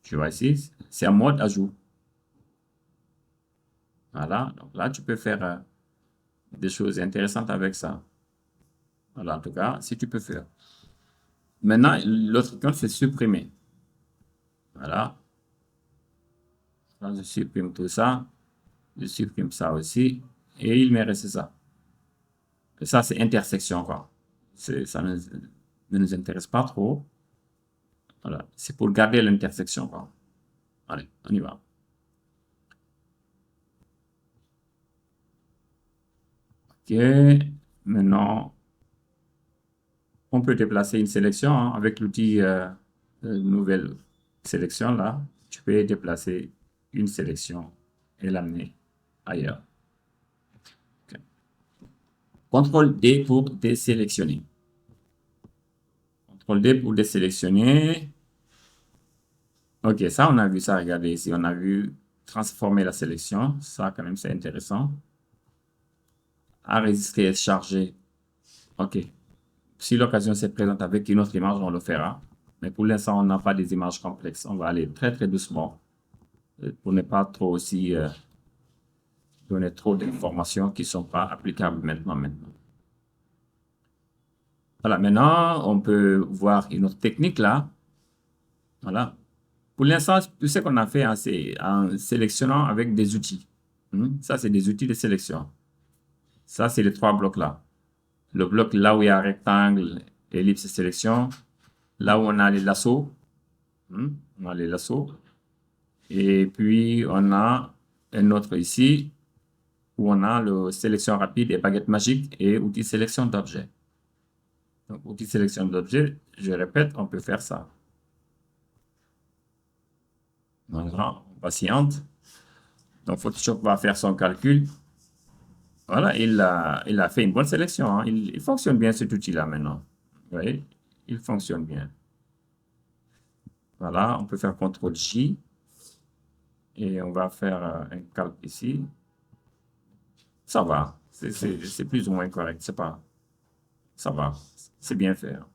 Tu vois ici, c'est en mode ajout. Voilà, donc là, tu peux faire des choses intéressantes avec ça. Voilà, en tout cas, si tu peux faire. Maintenant, l'autre icône, c'est supprimer. Voilà. Là, je supprime tout ça. Je supprime ça aussi. Et il me reste ça. Ça, c'est intersection, quoi. Ça ne nous intéresse pas trop. Voilà. C'est pour garder l'intersection, quoi. Allez, on y va. OK. Maintenant, on peut déplacer une sélection hein, avec l'outil nouvelle sélection là. Tu peux déplacer une sélection et l'amener ailleurs. OK. CTRL D pour désélectionner. CTRL D pour désélectionner. OK, ça, on a vu ça. Regardez ici, on a vu transformer la sélection. Ça, quand même, c'est intéressant. Enregistrer et charger. OK. Si l'occasion se présente avec une autre image, on le fera. Mais pour l'instant, on n'a pas des images complexes. On va aller très, très doucement pour ne pas trop aussi donner trop d'informations qui ne sont pas applicables maintenant. Voilà, maintenant, on peut voir une autre technique là. Voilà. Pour l'instant, tout ce qu'on a fait, hein, c'est en sélectionnant avec des outils. Ça, c'est des outils de sélection. Ça, c'est les trois blocs là. Le bloc là où il y a rectangle, ellipse, sélection. Là où on a les lassos. On a les lassos. Et puis, on a un autre ici où on a le sélection rapide et baguette magique et outil sélection d'objet. Donc, outil sélection d'objet, je répète, on peut faire ça. Voilà, on patiente. Donc, Photoshop va faire son calcul. Voilà, il a fait une bonne sélection. Hein. Il fonctionne bien cet outil-là maintenant. Vous voyez, il fonctionne bien. Voilà, on peut faire CTRL-J. Et on va faire un calque ici. Ça va. C'est plus ou moins correct. C'est pas. Ça va. C'est bien fait. Hein.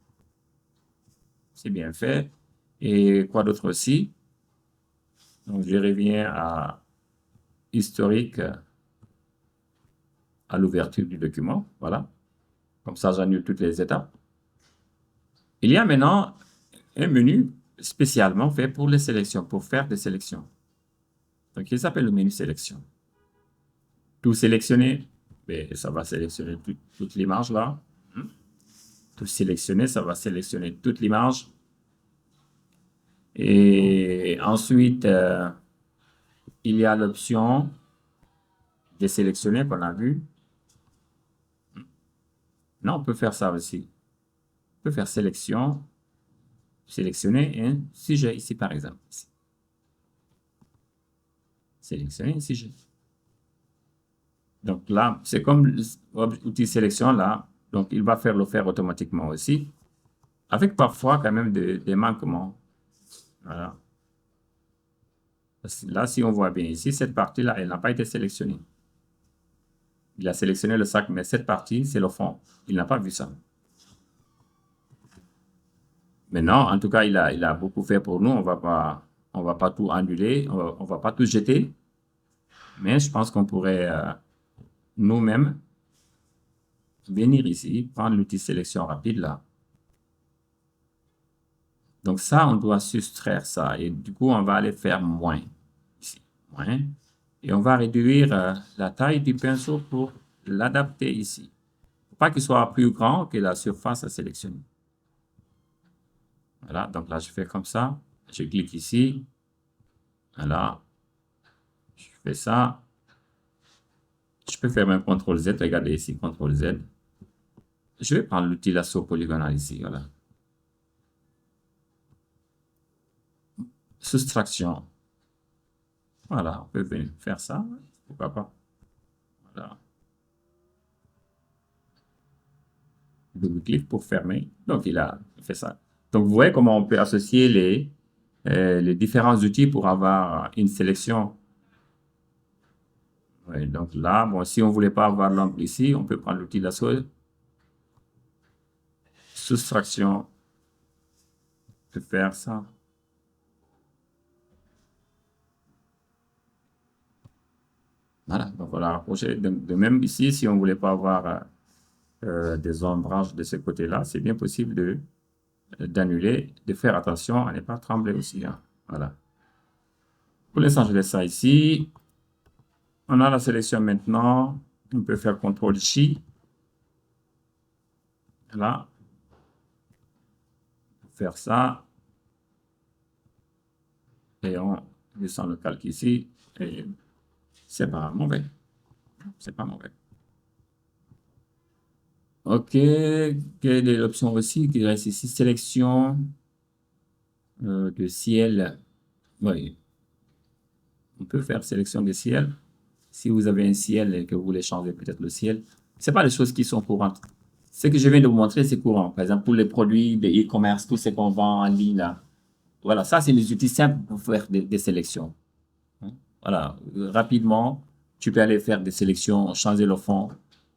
C'est bien fait. Et quoi d'autre aussi? Donc, je reviens à historique à l'ouverture du document. Voilà. Comme ça, j'annule toutes les étapes. Il y a maintenant un menu spécialement fait pour les sélections, pour faire des sélections. Donc, il s'appelle le menu sélection. Tout sélectionner, ben, ça va sélectionner toute l'image là. Tout sélectionner, ça va sélectionner toute l'image. Et ensuite, il y a l'option de sélectionner qu'on a vu. Non, on peut faire ça aussi. On peut faire sélection, sélectionner un sujet ici par exemple. Ici. Sélectionner un sujet. Donc là, c'est comme l'outil sélection là. Donc il va faire le faire automatiquement aussi. Avec parfois quand même des manquements. Voilà. Là, si on voit bien ici, cette partie-là, elle n'a pas été sélectionnée. Il a sélectionné le sac, mais cette partie, c'est le fond. Il n'a pas vu ça. Maintenant, en tout cas, il a beaucoup fait pour nous. On va pas tout annuler, on va pas tout jeter. Mais je pense qu'on pourrait nous-mêmes venir ici, prendre l'outil sélection rapide là. Donc ça, on doit soustraire ça. Et du coup, on va aller faire moins. Ici, moins. Et on va réduire la taille du pinceau pour l'adapter ici. Faut pas qu'il soit plus grand que la surface à sélectionner. Voilà, donc là, je fais comme ça. Je clique ici. Voilà. Je fais ça. Je peux faire un CTRL Z. Regardez ici, CTRL Z. Je vais prendre l'outil lasso polygonal ici. Voilà. Soustraction. Voilà, on peut venir faire ça. Pourquoi pas. Voilà. Double-clic pour fermer. Donc, il a fait ça. Donc, vous voyez comment on peut associer les différents outils pour avoir une sélection. Ouais, donc là, bon, si on ne voulait pas avoir l'ombre ici, on peut prendre l'outil lasso. Soustraction. On peut faire ça. Voilà, donc voilà, rapprocher. De même ici, si on ne voulait pas avoir des ombrages de ce côté-là, c'est bien possible d'annuler, de faire attention à ne pas trembler aussi. Hein. Voilà. Pour l'instant, je laisse ça ici. On a la sélection maintenant. On peut faire CTRL-J. Là, faire ça. Et on descend le calque ici. Et c'est pas mauvais. C'est pas mauvais. OK. Quelle est l'option aussi qui reste ici? Sélection de ciel. Oui. On peut faire sélection de ciel. Si vous avez un ciel et que vous voulez changer peut-être le ciel. C'est pas des choses qui sont courantes. Ce que je viens de vous montrer, c'est courant. Par exemple, pour les produits de e-commerce, tout ce qu'on vend en ligne là. Voilà, ça, c'est les outils simples pour faire des sélections. Voilà, rapidement, tu peux aller faire des sélections, changer le fond,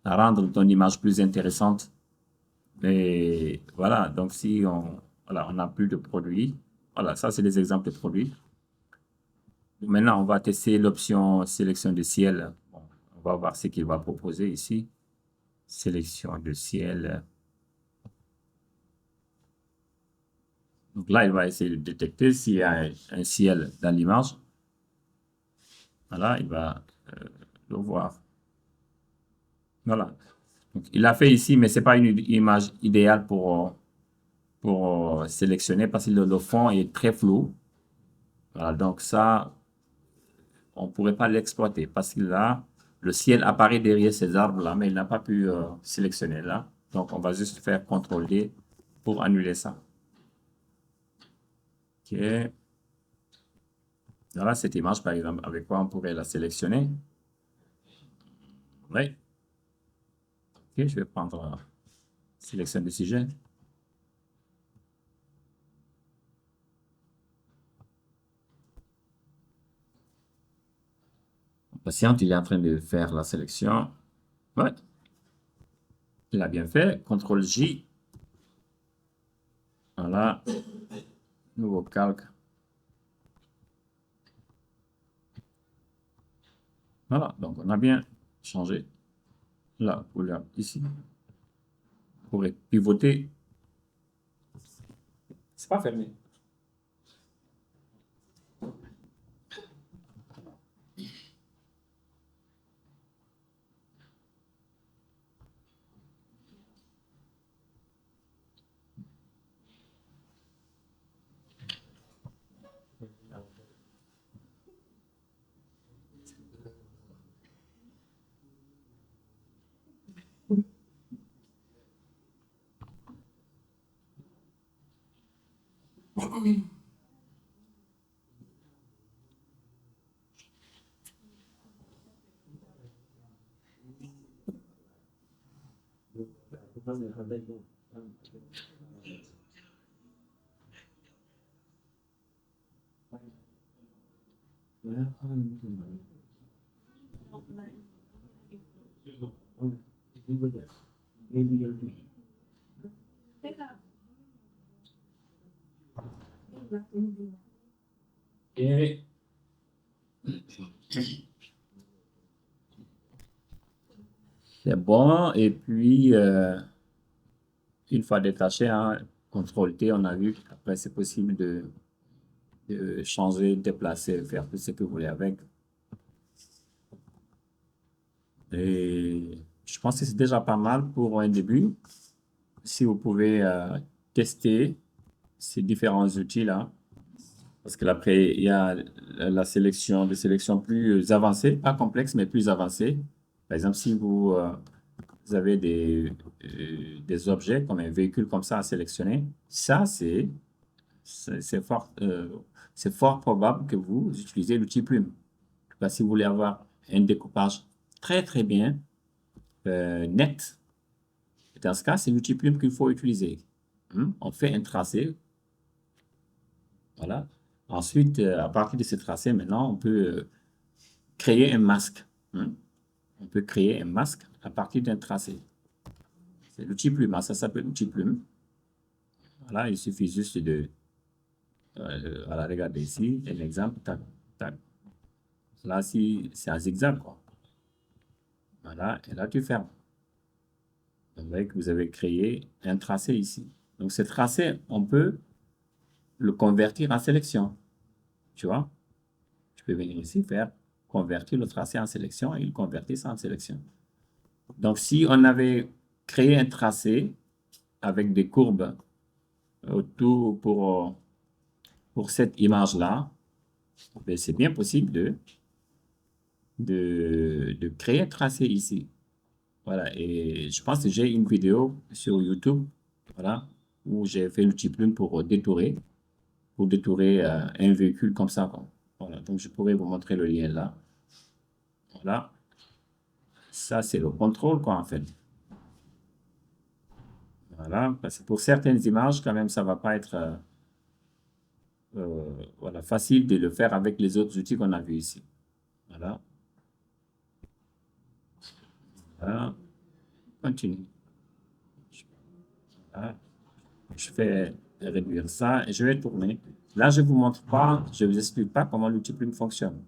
rendre ton image plus intéressante. Et voilà, donc si voilà, on n'a plus de produits, voilà, ça c'est des exemples de produits. Maintenant, on va tester l'option sélection de ciel. Bon, on va voir ce qu'il va proposer ici. Sélection de ciel. Donc là, il va essayer de détecter s'il y a un ciel dans l'image. Voilà, il va le voir. Voilà. Donc, il l'a fait ici, mais ce n'est pas une image idéale pour sélectionner parce que le fond est très flou. Voilà, donc ça, on ne pourrait pas l'exploiter parce que là, le ciel apparaît derrière ces arbres-là, mais il n'a pas pu sélectionner là. Donc, on va juste faire CTRL-D pour annuler ça. OK. Voilà cette image, par exemple, avec quoi on pourrait la sélectionner. Oui. OK, je vais prendre sélection de sujet. Patient, il est en train de faire la sélection. Ouais. Il a bien fait. CTRL-J. Voilà. Nouveau calque. Voilà. Donc, on a bien changé la couleur ici. On pourrait pivoter. C'est pas fermé. Et c'est bon. Et puis, une fois détaché, hein, CTRL-T, on a vu. Après, c'est possible de changer, déplacer, faire tout ce que vous voulez avec. Et je pense que c'est déjà pas mal pour un début. Si vous pouvez tester ces différents outils-là. Parce que après, il y a la sélection, des sélections plus avancées, pas complexes, mais plus avancées. Par exemple, si vous avez des objets comme un véhicule comme ça à sélectionner, ça, c'est fort probable que vous utilisez l'outil plume. En tout cas, si vous voulez avoir un découpage très, très bien, net, dans ce cas, c'est l'outil plume qu'il faut utiliser. On fait un tracé. Voilà. Ensuite, à partir de ce tracé, maintenant, on peut créer un masque. On peut créer un masque à partir d'un tracé. C'est l'outil plume, ça s'appelle l'outil plume. Voilà, il suffit juste de... voilà, regardez ici, un exemple, tac, tac. Là, si c'est un zigzag, quoi. Voilà, et là, tu fermes. Donc, vous avez créé un tracé ici. Donc, ce tracé, on peut le convertir en sélection. Tu vois? Tu peux venir ici, faire convertir le tracé en sélection et il convertit ça en sélection. Donc, si on avait créé un tracé avec des courbes autour pour cette image-là, ben, c'est bien possible de créer un tracé ici. Voilà, et je pense que j'ai une vidéo sur YouTube, voilà, où j'ai fait l'outil Plume pour détourer un véhicule comme ça, quoi. Voilà, donc je pourrais vous montrer le lien là. Voilà, ça c'est le contrôle, quoi, en fait. Voilà, parce que pour certaines images, quand même, ça va pas être voilà, facile de le faire avec les autres outils qu'on a vus ici. Voilà, voilà, continue. Voilà. Je vais réduire ça et je vais tourner. Là, je ne vous montre pas, je ne vous explique pas comment l'outil Plume fonctionne.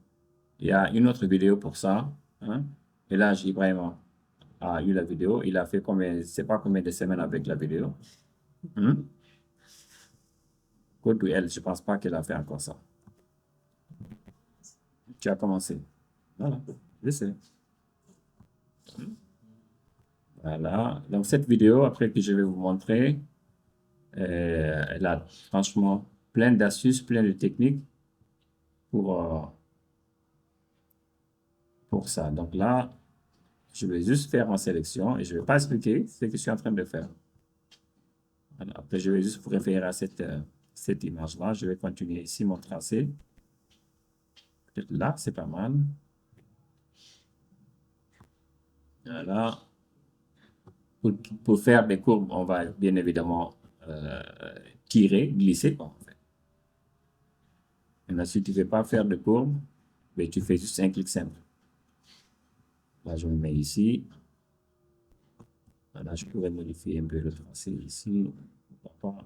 Il y a une autre vidéo pour ça, hein. Et là, Ibrahim a eu la vidéo. Il a fait combien, je ne sais pas combien de semaines avec la vidéo. Hein? Go to elle, je ne pense pas qu'elle a fait encore ça. Tu as commencé. Voilà, je sais. Voilà. Donc, cette vidéo, après que je vais vous montrer, elle a franchement plein d'astuces, plein de techniques pour ça. Donc là, je vais juste faire en sélection et je ne vais pas expliquer ce que je suis en train de faire. Voilà. Après, je vais juste vous référer à cette image-là. Je vais continuer ici mon tracé. Peut-être là, c'est pas mal. Voilà. Pour faire des courbes, on va bien évidemment tirer, glisser, quoi, en fait. Maintenant, si tu ne veux pas faire de courbe, ben, tu fais juste un clic simple. Là, je me mets ici. Voilà, je pourrais modifier un peu le tracé ici. Pourquoi pas.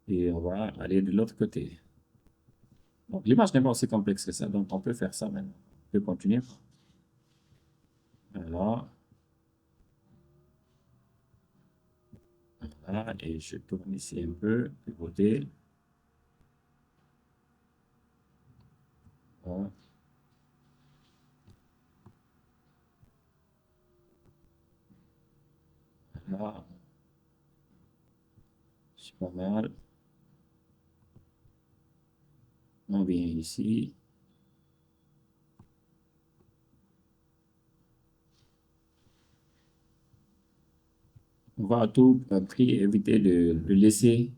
Et on va aller de l'autre côté. Donc, l'image n'est pas aussi complexe que ça, donc on peut faire ça maintenant. On peut continuer. Voilà. Voilà, et je tourne ici un peu, du côté. Voilà. Là, c'est pas mal. On vient ici. On va à tout prix éviter de laisser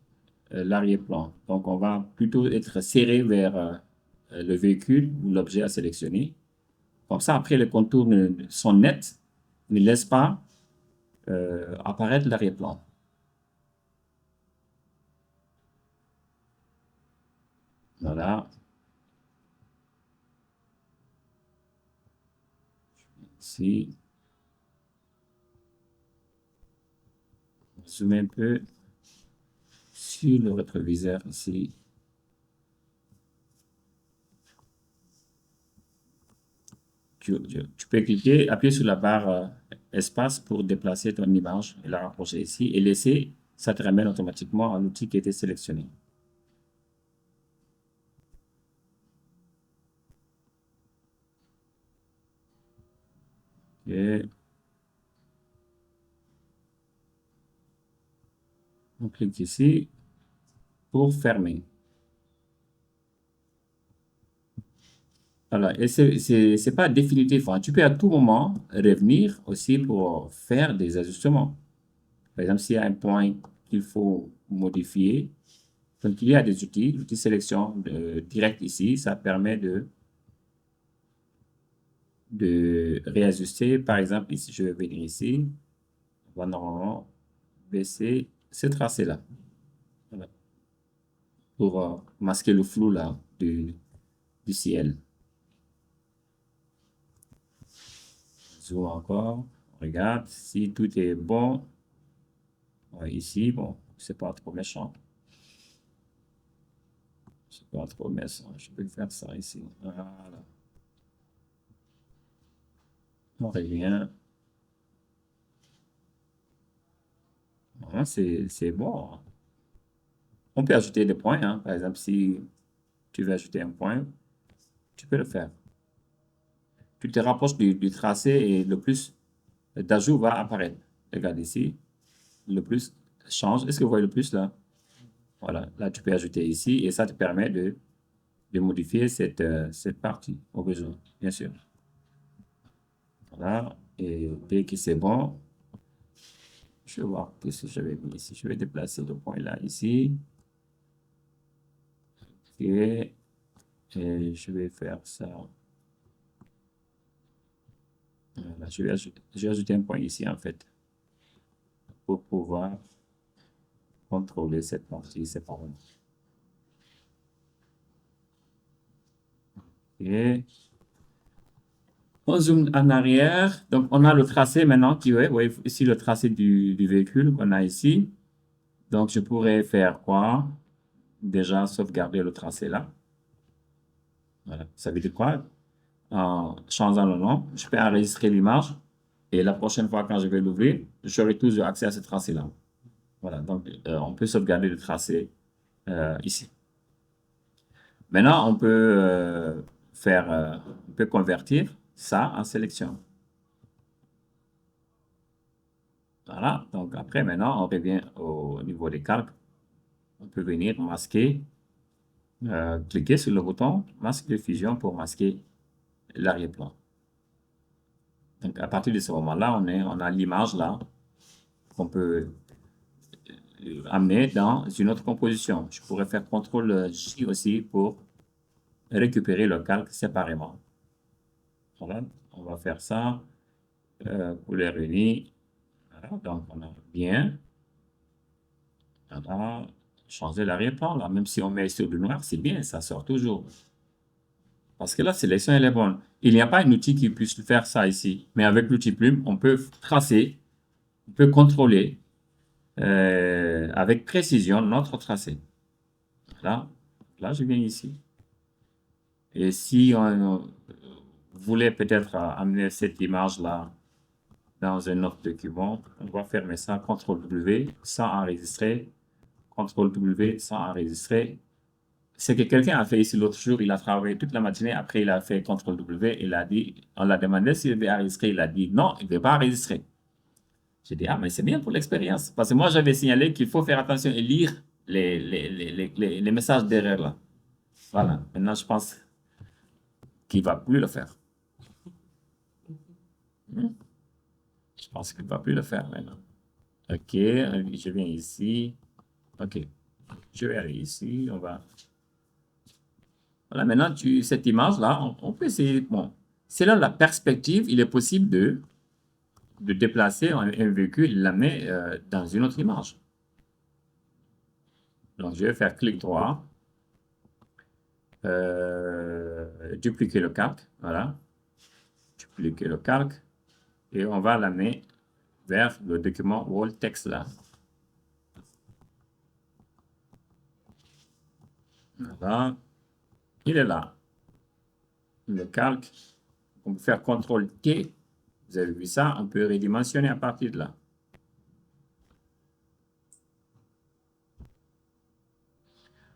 l'arrière-plan. Donc, on va plutôt être serré vers le véhicule ou l'objet à sélectionner. Comme ça, après, les contours sont nets, ne laissent pas apparaître l'arrière-plan. Voilà. Ici. Zoom un peu sur le rétroviseur ici. Tu peux cliquer, appuyer sur la barre espace pour déplacer ton image et la rapprocher ici et laisser, ça te ramène automatiquement à l'outil qui a été sélectionné. Et on clique ici pour fermer. Voilà, et c'est pas définitif, hein. Tu peux à tout moment revenir aussi pour faire des ajustements. Par exemple, s'il y a un point qu'il faut modifier, donc il y a des outils, l'outil sélection direct ici, ça permet de réajuster. Par exemple, ici, je vais venir ici, on va normalement baisser ce tracé-là. Voilà. Pour masquer le flou là du ciel. Zoom encore. Regarde si tout est bon. Ouais, ici, bon, c'est pas trop méchant. C'est pas trop méchant. Je peux faire ça ici. Voilà. On revient. Voilà, c'est bon. On peut ajouter des points, hein. Par exemple, si tu veux ajouter un point, tu peux le faire. tu te rapproches du tracé et le plus d'ajout va apparaître. Regarde ici, le plus change. Est-ce que vous voyez le plus là? Voilà, là tu peux ajouter ici et ça te permet de modifier cette partie au besoin, bien sûr. Voilà, et dès que c'est bon, je vais voir qu'est-ce que je vais mettre ici. Je vais déplacer le point là, ici. Et je vais faire ça. Voilà, je vais ajouter un point ici en fait pour pouvoir contrôler cette partie séparément. Et on zoome en arrière. Donc, on a le tracé maintenant qui est, ouais, ici le tracé du véhicule qu'on a ici. Donc, je pourrais faire quoi? Déjà, sauvegarder le tracé là. Voilà. Ça veut dire quoi? En changeant le nom, je peux enregistrer l'image et la prochaine fois quand je vais l'ouvrir, j'aurai toujours accès à ce tracé-là. Voilà. Donc, on peut sauvegarder le tracé ici. Maintenant, on peut convertir ça en sélection. Voilà. Donc, après, maintenant, on revient au niveau des calques. On peut venir masquer, cliquer sur le bouton masque de fusion pour masquer l'arrière-plan. Donc, à partir de ce moment-là, on a l'image là qu'on peut amener dans une autre composition. Je pourrais faire CTRL-J aussi pour récupérer le calque séparément. Voilà, on va faire ça pour les réunir. Voilà, donc on a bien. Voilà, changer l'arrière-plan là, même si on met sur du noir, c'est bien, ça sort toujours. Parce que la sélection, elle est bonne. Il n'y a pas un outil qui puisse faire ça ici. Mais avec l'outil plume, on peut tracer, on peut contrôler avec précision notre tracé. Là, je viens ici. Et si on voulait peut-être amener cette image-là dans un autre document, on va fermer ça, CTRL-W, sans enregistrer, CTRL-W, sans enregistrer. C'est que quelqu'un a fait ici l'autre jour, il a travaillé toute la matinée, après il a fait CTRL-W, il a dit, on l'a demandé s'il veut enregistrer, il a dit non, il ne veut pas enregistrer. J'ai dit, ah, mais c'est bien pour l'expérience. Parce que moi, j'avais signalé qu'il faut faire attention et lire les messages d'erreur là. Voilà. Maintenant, je pense qu'il ne va plus le faire. Je pense qu'il ne va plus le faire maintenant. OK, je viens ici. OK. Je vais aller ici. On va. Voilà, maintenant, cette image-là, on peut essayer. Bon, selon la perspective, il est possible de déplacer un véhicule et l'amener dans une autre image. Donc, je vais faire clic droit, dupliquer le calque, voilà, dupliquer le calque, et on va l'amener vers le document Wall Text là. Voilà, il est là. Le calque, on peut faire CTRL-T, vous avez vu ça, on peut redimensionner à partir de là.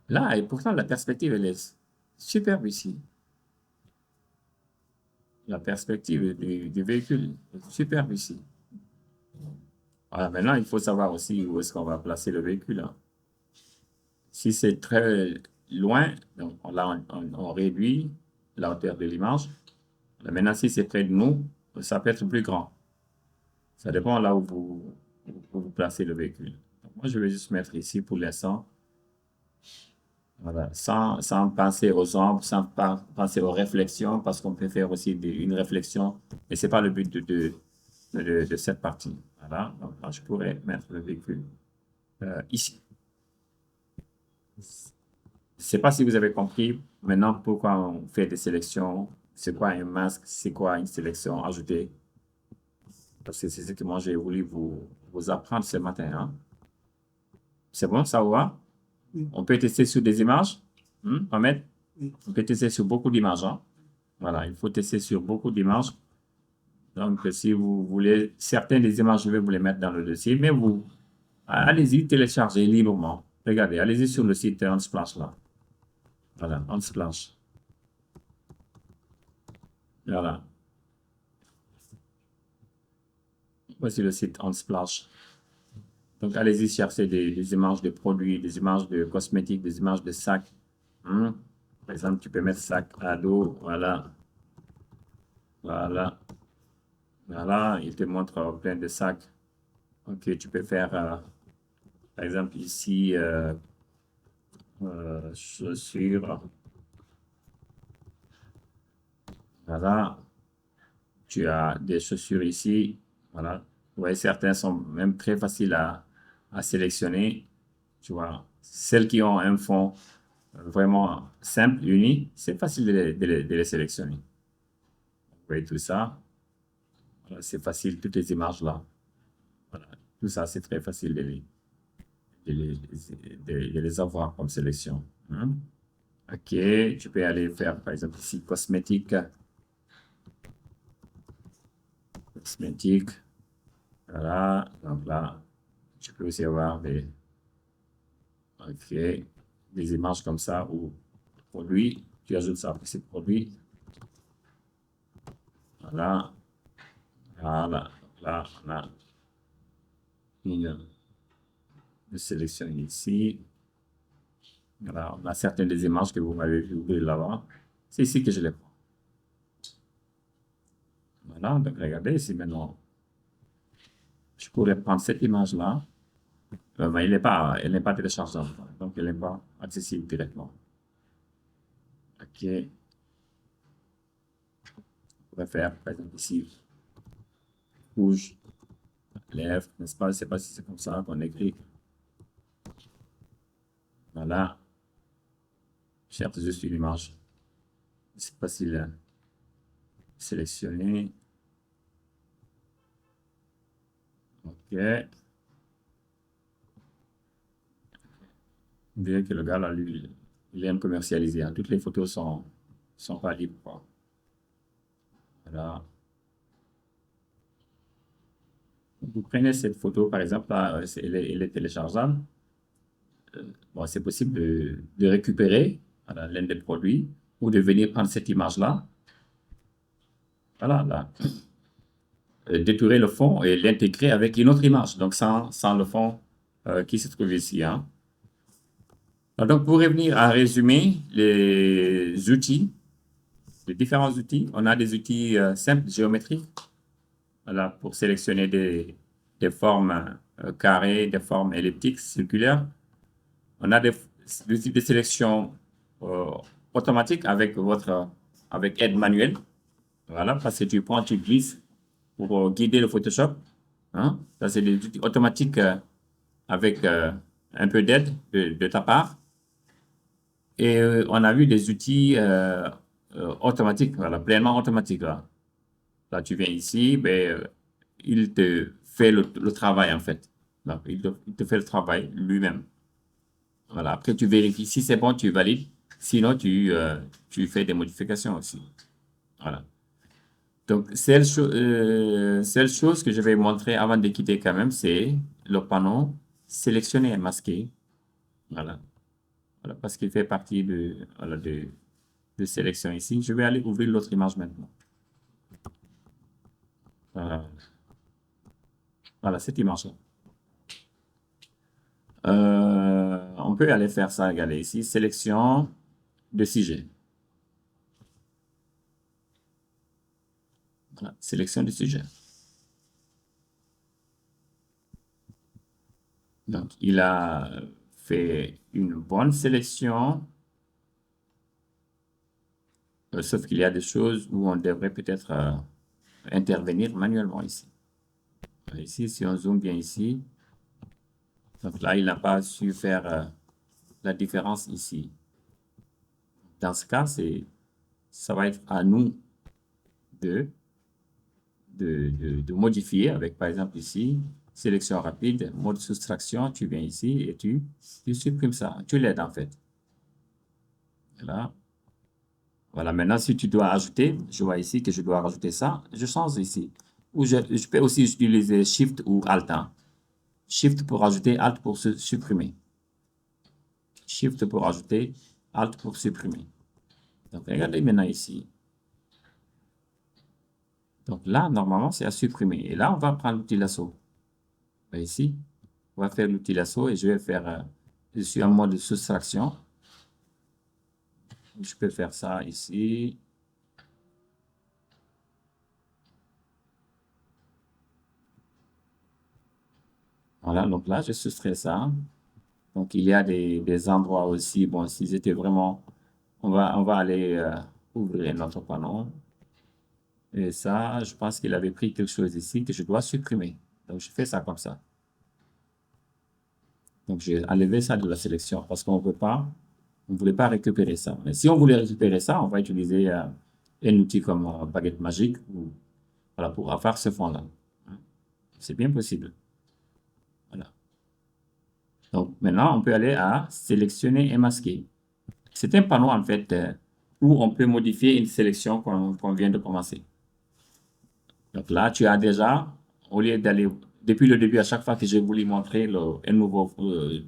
Là, et pourtant, la perspective, elle est superbe ici. La perspective du véhicule est superbe ici. Voilà, maintenant, il faut savoir aussi où est-ce qu'on va placer le véhicule. Hein. Si c'est très loin, donc là, on réduit la hauteur de l'image. Maintenant, si c'est près de nous, ça peut être plus grand. Ça dépend là où vous placez le véhicule. Donc, moi, je vais juste mettre ici pour l'instant. Voilà, sans penser aux ombres, sans penser aux réflexions, parce qu'on peut faire aussi une réflexion, mais ce n'est pas le but de cette partie. Voilà, donc là, je pourrais mettre le véhicule ici. Je ne sais pas si vous avez compris maintenant pourquoi on fait des sélections, c'est quoi un masque, c'est quoi une sélection ajoutée. Parce que c'est ce que moi j'ai voulu vous apprendre ce matin. Hein. C'est bon, ça va? Oui. On peut tester sur des images, Ahmed? Oui. On peut tester sur beaucoup d'images. Hein? Voilà, il faut tester sur beaucoup d'images. Donc, si vous voulez, certaines des images, je vais vous les mettre dans le dossier, mais vous, allez-y, téléchargez librement. Regardez, allez-y sur le site Unsplash là. Voilà, Unsplash. Voilà. Voici le site Unsplash. Donc, allez-y chercher des images de produits, des images de cosmétiques, des images de sacs. Par exemple, tu peux mettre sac à dos. Voilà. Voilà. Voilà. Il te montre plein de sacs. Ok, tu peux faire, par exemple, ici, chaussures. Voilà. Tu as des chaussures ici. Voilà. Vous voyez, certains sont même très faciles à sélectionner. Tu vois, celles qui ont un fond vraiment simple, uni, c'est facile de les sélectionner. Vous voyez tout ça. Voilà, c'est facile, toutes les images là. Voilà. Tout ça, c'est très facile de les avoir comme sélection. OK, tu peux aller faire, par exemple, ici, cosmétique. Cosmétique. Voilà. Donc là, tu peux aussi avoir OK, des images comme ça ou produit. Tu ajoutes ça pour ces produits. Voilà. Voilà. Là, on a une sélection ici. Voilà, on a certaines des images que vous m'avez vues là-bas. C'est ici que je les prends. Voilà, donc regardez ici maintenant. Je pourrais prendre cette image-là. Mais elle n'est pas téléchargeable, donc elle n'est pas accessible directement. OK. On pourrait faire, par exemple, ici, rouge, lèvres, n'est-ce pas? Je ne sais pas si c'est comme ça qu'on écrit. Voilà. Je cherche juste une image. C'est facile à sélectionner. OK. On dirait que le gars là, lui, il aime commercialiser, hein. Toutes les photos sont pas libres, quoi. Voilà. Vous prenez cette photo, par exemple, là, elle est téléchargeable. Bon, c'est possible de récupérer voilà, l'un des produits ou de venir prendre cette image-là. Voilà, là. Détourer le fond et l'intégrer avec une autre image, donc sans le fond qui se trouve ici, hein. Donc, pour revenir à résumer les outils, les différents outils, on a des outils simples, géométriques, voilà, pour sélectionner des formes carrées, des formes elliptiques, circulaires. On a des outils de sélection euh, automatique avec aide manuelle. Voilà, parce que tu prends, tu glisses pour guider le Photoshop. Hein. Ça, c'est des outils automatiques avec un peu d'aide de ta part. Et on a vu des outils automatiques, voilà, pleinement automatiques. Là, tu viens ici, ben, il te fait le travail en fait. Donc, il te fait le travail lui-même. Voilà. Après, tu vérifies si c'est bon, tu valides. Sinon, tu fais des modifications aussi. Voilà. Donc, seule chose que je vais montrer avant de quitter quand même, c'est le panneau sélectionner et masquer. Voilà. Voilà, parce qu'il fait partie voilà, de sélection ici. Je vais aller ouvrir l'autre image maintenant. Voilà, voilà cette image-là. On peut aller faire ça, regardez ici, sélection de sujet. Voilà, sélection de sujet. Donc, il a fait une bonne sélection, sauf qu'il y a des choses où on devrait peut-être intervenir manuellement ici. Ici, si on zoome bien ici, donc là, il n'a pas su faire la différence ici. Dans ce cas, ça va être à nous de, de modifier avec, par exemple, ici, sélection rapide, mode soustraction, tu viens ici et tu supprimes ça. Tu l'aides en fait. Là. Voilà, maintenant, si tu dois ajouter, je vois ici que je dois rajouter ça, je change ici. Ou je peux aussi utiliser Shift ou Alt. Hein. Shift pour ajouter, Alt pour supprimer. Shift pour ajouter, Alt pour supprimer. Donc, regardez maintenant ici. Donc là, normalement, c'est à supprimer. Et là, on va prendre l'outil lasso. Ici, on va faire l'outil lasso et je vais faire, je suis en mode de soustraction. Je peux faire ça ici. Voilà, donc là, je soustrais ça. Donc, il y a des endroits aussi, bon, si c'était vraiment, on va aller ouvrir notre panneau. Et ça, je pense qu'il avait pris quelque chose ici que je dois supprimer. Donc, je fais ça comme ça. Donc, j'ai enlevé ça de la sélection parce qu'on ne voulait pas récupérer ça. Mais si on voulait récupérer ça, on va utiliser un outil comme baguette magique ou, voilà, pour avoir ce fond-là. C'est bien possible. Voilà. Donc, maintenant, on peut aller à sélectionner et masquer. C'est un panneau, en fait, où on peut modifier une sélection qu'on vient de commencer. Donc là, tu as déjà, au lieu d'aller, depuis le début, à chaque fois que j'ai voulu montrer un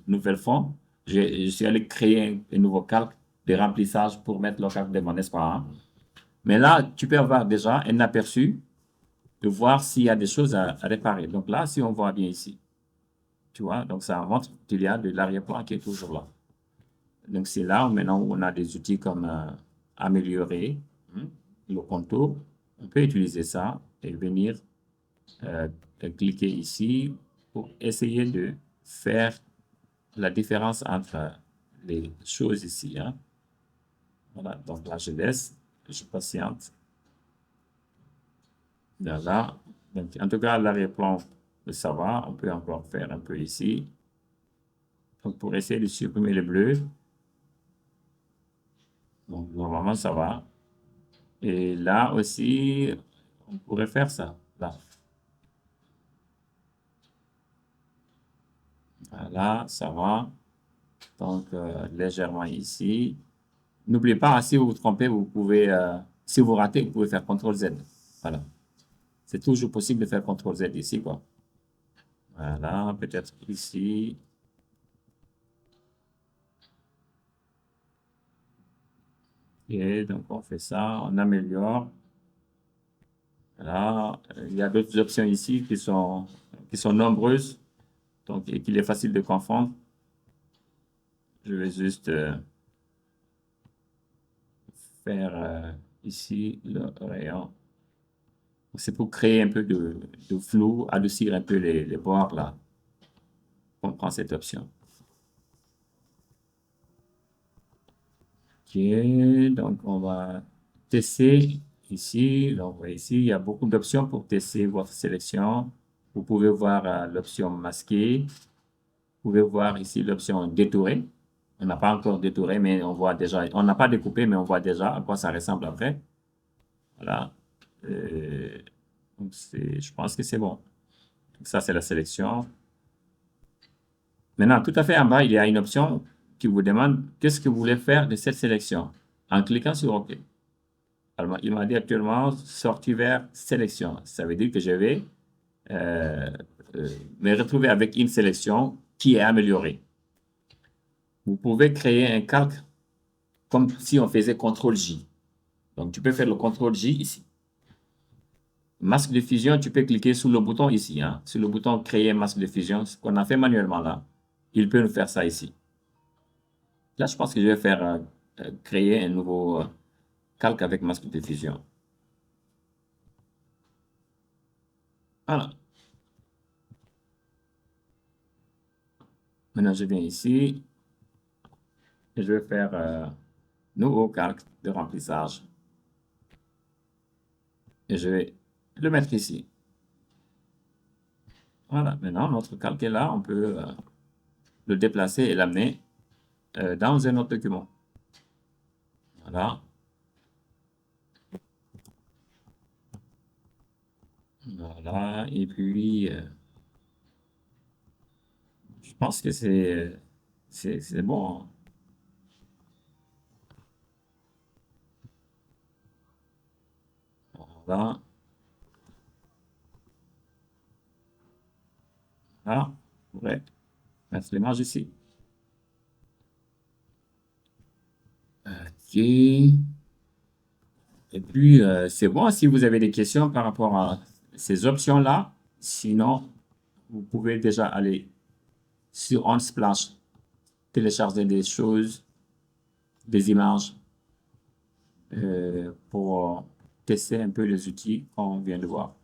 nouvelle forme, je suis allé créer un nouveau calque de remplissage pour mettre le calque devant, n'est-ce pas, hein? Mais là, tu peux avoir déjà un aperçu de voir s'il y a des choses à réparer. Donc là, si on voit bien ici, tu vois, donc ça montre qu'il y a de l'arrière-plan qui est toujours là. Donc c'est là maintenant où on a des outils comme améliorer le contour. On peut utiliser ça et venir euh, cliquer ici pour essayer de faire la différence entre les choses ici, hein. Voilà, donc là je laisse, je patiente. Là, donc, en tout cas, l'arrière-plan, ça va. On peut encore faire un peu ici. Donc pour essayer de supprimer le bleu, donc normalement ça va. Et là aussi, on pourrait faire ça. Là. Voilà, ça va. Donc, légèrement ici. N'oubliez pas, si vous vous trompez, vous pouvez, si vous ratez, vous pouvez faire CTRL-Z. Voilà. C'est toujours possible de faire CTRL-Z ici, quoi. Voilà, peut-être ici. Et donc, on fait ça, on améliore. Voilà. Il y a d'autres options ici qui sont nombreuses, donc, et qu'il est facile de confondre. Je vais juste faire ici le rayon. C'est pour créer un peu de flou, adoucir un peu les bords là. On prend cette option. OK, donc on va tester ici. Donc ici, il y a beaucoup d'options pour tester votre sélection. Vous pouvez voir l'option masquer. Vous pouvez voir ici l'option détourer. On n'a pas encore détouré, mais on voit déjà, on n'a pas découpé, mais on voit déjà à quoi ça ressemble après. Voilà. Donc je pense que c'est bon. Donc ça, c'est la sélection. Maintenant, tout à fait en bas, il y a une option qui vous demande qu'est-ce que vous voulez faire de cette sélection. En cliquant sur OK. Alors, il m'a dit actuellement sortie vers sélection. Ça veut dire que je vais euh, me retrouver avec une sélection qui est améliorée. Vous pouvez créer un calque comme si on faisait CTRL-J. Donc, tu peux faire le CTRL-J ici. Masque de fusion, tu peux cliquer sur le bouton ici, hein, sur le bouton créer masque de fusion, ce qu'on a fait manuellement là. Il peut nous faire ça ici. Là, je pense que je vais faire créer un nouveau calque avec masque de fusion. Voilà. Maintenant, je viens ici et je vais faire nouveau calque de remplissage. Et je vais le mettre ici. Voilà. Maintenant, notre calque est là. On peut le déplacer et l'amener dans un autre document. Voilà. Voilà. Et puis, je pense que c'est bon, hein. Voilà. Là, on pourrait mettre l'image ici. OK. Et puis, c'est bon si vous avez des questions par rapport à ces options-là. Sinon, vous pouvez déjà aller sur Unsplash, télécharger des choses, des images pour tester un peu les outils qu'on vient de voir.